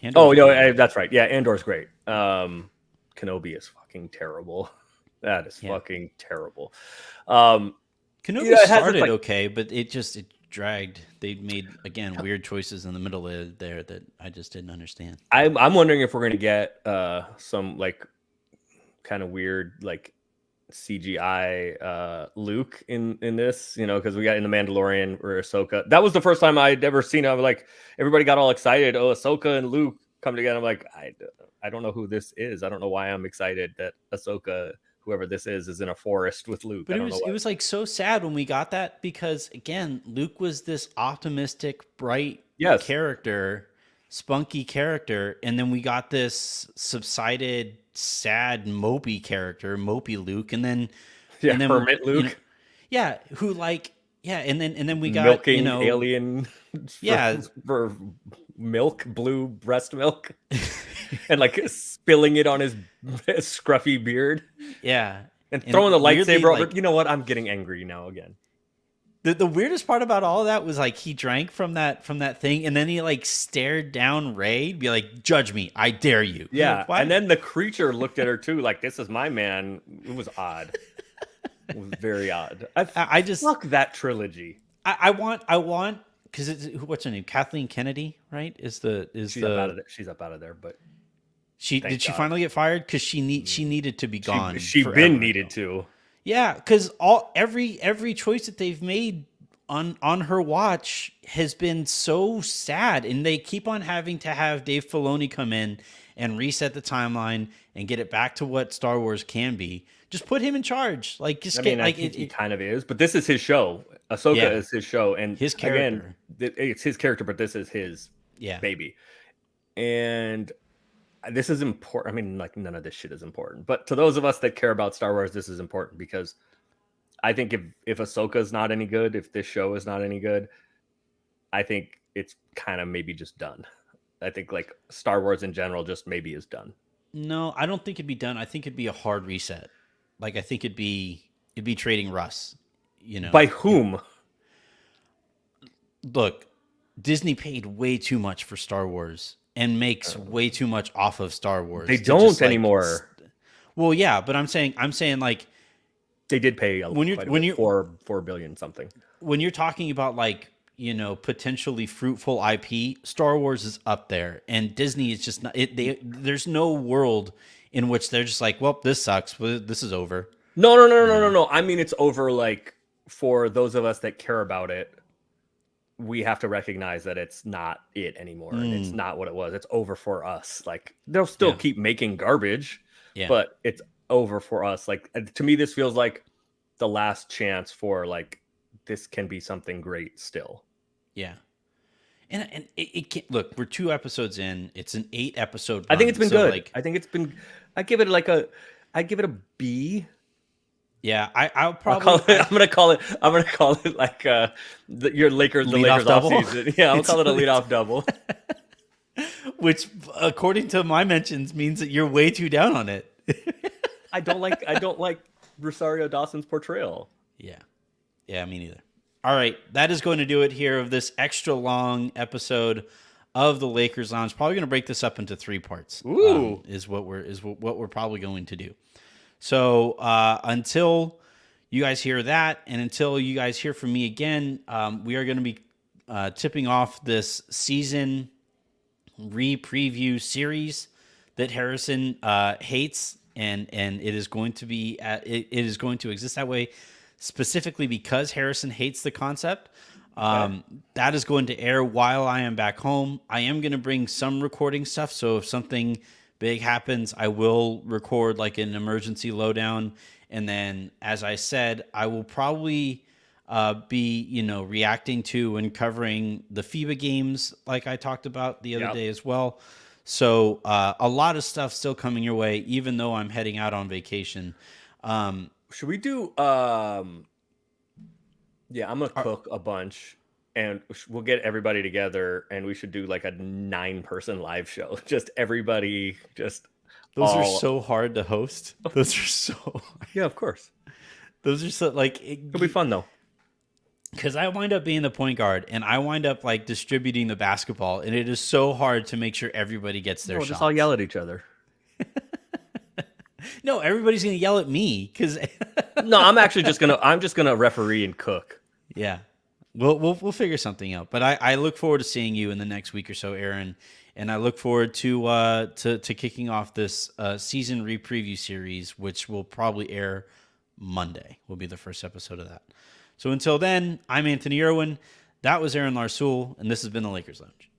S1: Andor
S2: oh,
S1: was really
S2: yeah,
S1: good.
S2: that's right. Yeah, Andor's great. Kenobi is fucking terrible. That is
S1: Yeah.
S2: fucking terrible. Um,
S1: Kenobi
S2: yeah, it has this
S1: started
S2: like
S1: okay, but it dragged. They made again weird choices in the middle of there that I just didn't understand.
S2: I'm wondering if we're gonna get some like kind of weird like CGI Luke in this, because we got in the Mandalorian or Ahsoka. That was the first time I'd ever seen it. I was like, everybody got all excited. Oh, Ahsoka and Luke come together. I'm like, I don't know who this is. I don't know why I'm excited that Ahsoka, whoever this is in a forest with Luke.
S1: But
S2: I
S1: it
S2: don't know
S1: was it
S2: why.
S1: was like so sad when we got that because again, Luke was this optimistic, bright
S2: Yes.
S1: character, spunky character, and then we got this subsided, sad, mopey character, mopey Luke, and then
S2: Yeah,
S1: and then
S2: Hermit Luke
S1: yeah, who like yeah, and then we got
S2: milking alien for,
S1: yeah.
S2: for milk, blue breast milk, and like spilling it on his scruffy beard.
S1: Yeah.
S2: And throwing the
S1: And weirdly,
S2: lightsaber over.
S1: like
S2: You know what? I'm getting angry now again.
S1: the weirdest part about all of that was like he drank from that thing and then he like stared down Ray, be like, "Judge me, I dare you." I'm
S2: Yeah.
S1: like, what?
S2: And then the creature looked at her too, like, this is my man. It was odd. It was very odd.
S1: I just
S2: Fuck that trilogy.
S1: I want because it's what's her name? Kathleen Kennedy, right?
S2: She's up out of there. She's up out of there, but
S1: She
S2: thank
S1: did she
S2: God.
S1: finally get fired because she needed to be gone.
S2: She
S1: forever
S2: been
S1: ago.
S2: needed to.
S1: Yeah, because every choice that they've made on her watch has been so sad, and they keep on having to have Dave Filoni come in and reset the timeline and get it back to what Star Wars can be. Just put him in charge. Like just
S2: I
S1: get
S2: mean, I
S1: like
S2: think he kind of is, but this is his show. Ahsoka
S1: yeah,
S2: is his show, and
S1: his
S2: again,
S1: character.
S2: it's his character, but this is his
S1: Yeah.
S2: baby, and this is important. I mean, like none of this shit is important, but to those of us that care about Star Wars, this is important because I think if Ahsoka is not any good, if this show is not any good, I think it's kind of maybe just done. I think like Star Wars in general just maybe is done.
S1: No, I don't think it'd be done. I think it'd be a hard reset. like I think it'd be trading Russ. You know,
S2: By whom?
S1: look, Disney paid way too much for Star Wars and makes way too much off of Star
S2: They
S1: Wars to
S2: don't
S1: just like.
S2: anymore.
S1: Well, yeah, but I'm saying like
S2: They did pay
S1: when you're
S2: quite a
S1: when
S2: bit,
S1: you're
S2: 4 billion something.
S1: when you're talking about like potentially fruitful IP, Star Wars is up there, and Disney is just not. There's no world in which they're just like, well, this sucks. This is over.
S2: No. I mean, it's over. Like, for those of us that care about it, we have to recognize that it's not it anymore, and it's not what it was. It's over for us. Like, they'll still keep making garbage, but it's over for us. Like, to me, this feels like the last chance for like this can be something great still.
S1: Yeah. And it can't look. We're 2 episodes in. It's an 8-episode.
S2: I think it's been good.
S1: Like,
S2: I think it's been. I give it a B.
S1: Yeah, I'm gonna
S2: call it like your Lakers, the Lakers offseason. Yeah, I'll call it a leadoff double.
S1: Which, according to my mentions, means that you're way too down on it.
S2: I don't like Rosario Dawson's portrayal.
S1: Yeah, me neither. All right, that is going to do it here of this extra long episode of the Lakers Lounge. Probably going to break this up into 3 parts.
S2: Ooh,
S1: is what we're probably going to do. So until you guys hear that, and until you guys hear from me again, we are going to be tipping off this season re-preview series that Harrison hates, and it is going to be it is going to exist that way specifically because Harrison hates the concept. That is going to air while I am back home. I am going to bring some recording stuff, so if something big happens, I will record like an emergency lowdown, and then, as I said, I will probably be reacting to and covering the FIBA games like I talked about the other day as well. So a lot of stuff still coming your way, even though I'm heading out on vacation.
S2: Should we do? I'm gonna cook a bunch, and we'll get everybody together, and we should do like a 9-person live show. Just everybody, just.
S1: Those are so hard to host. Those are so.
S2: Yeah, of course.
S1: Those are so like.
S2: It'll be fun though.
S1: Because I wind up being the point guard, and I wind up like distributing the basketball, and it is so hard to make sure everybody gets their shots.
S2: Just all yell at each other.
S1: No, everybody's gonna yell at me because.
S2: No, I'm just gonna referee and cook.
S1: Yeah, we'll figure something out. But I look forward to seeing you in the next week or so, Aaron, and I look forward to kicking off this season re-preview series, which will probably air Monday. Will be the first episode of that. So until then, I'm Anthony Irwin. That was Aaron Larsoul, and this has been the Lakers Lounge.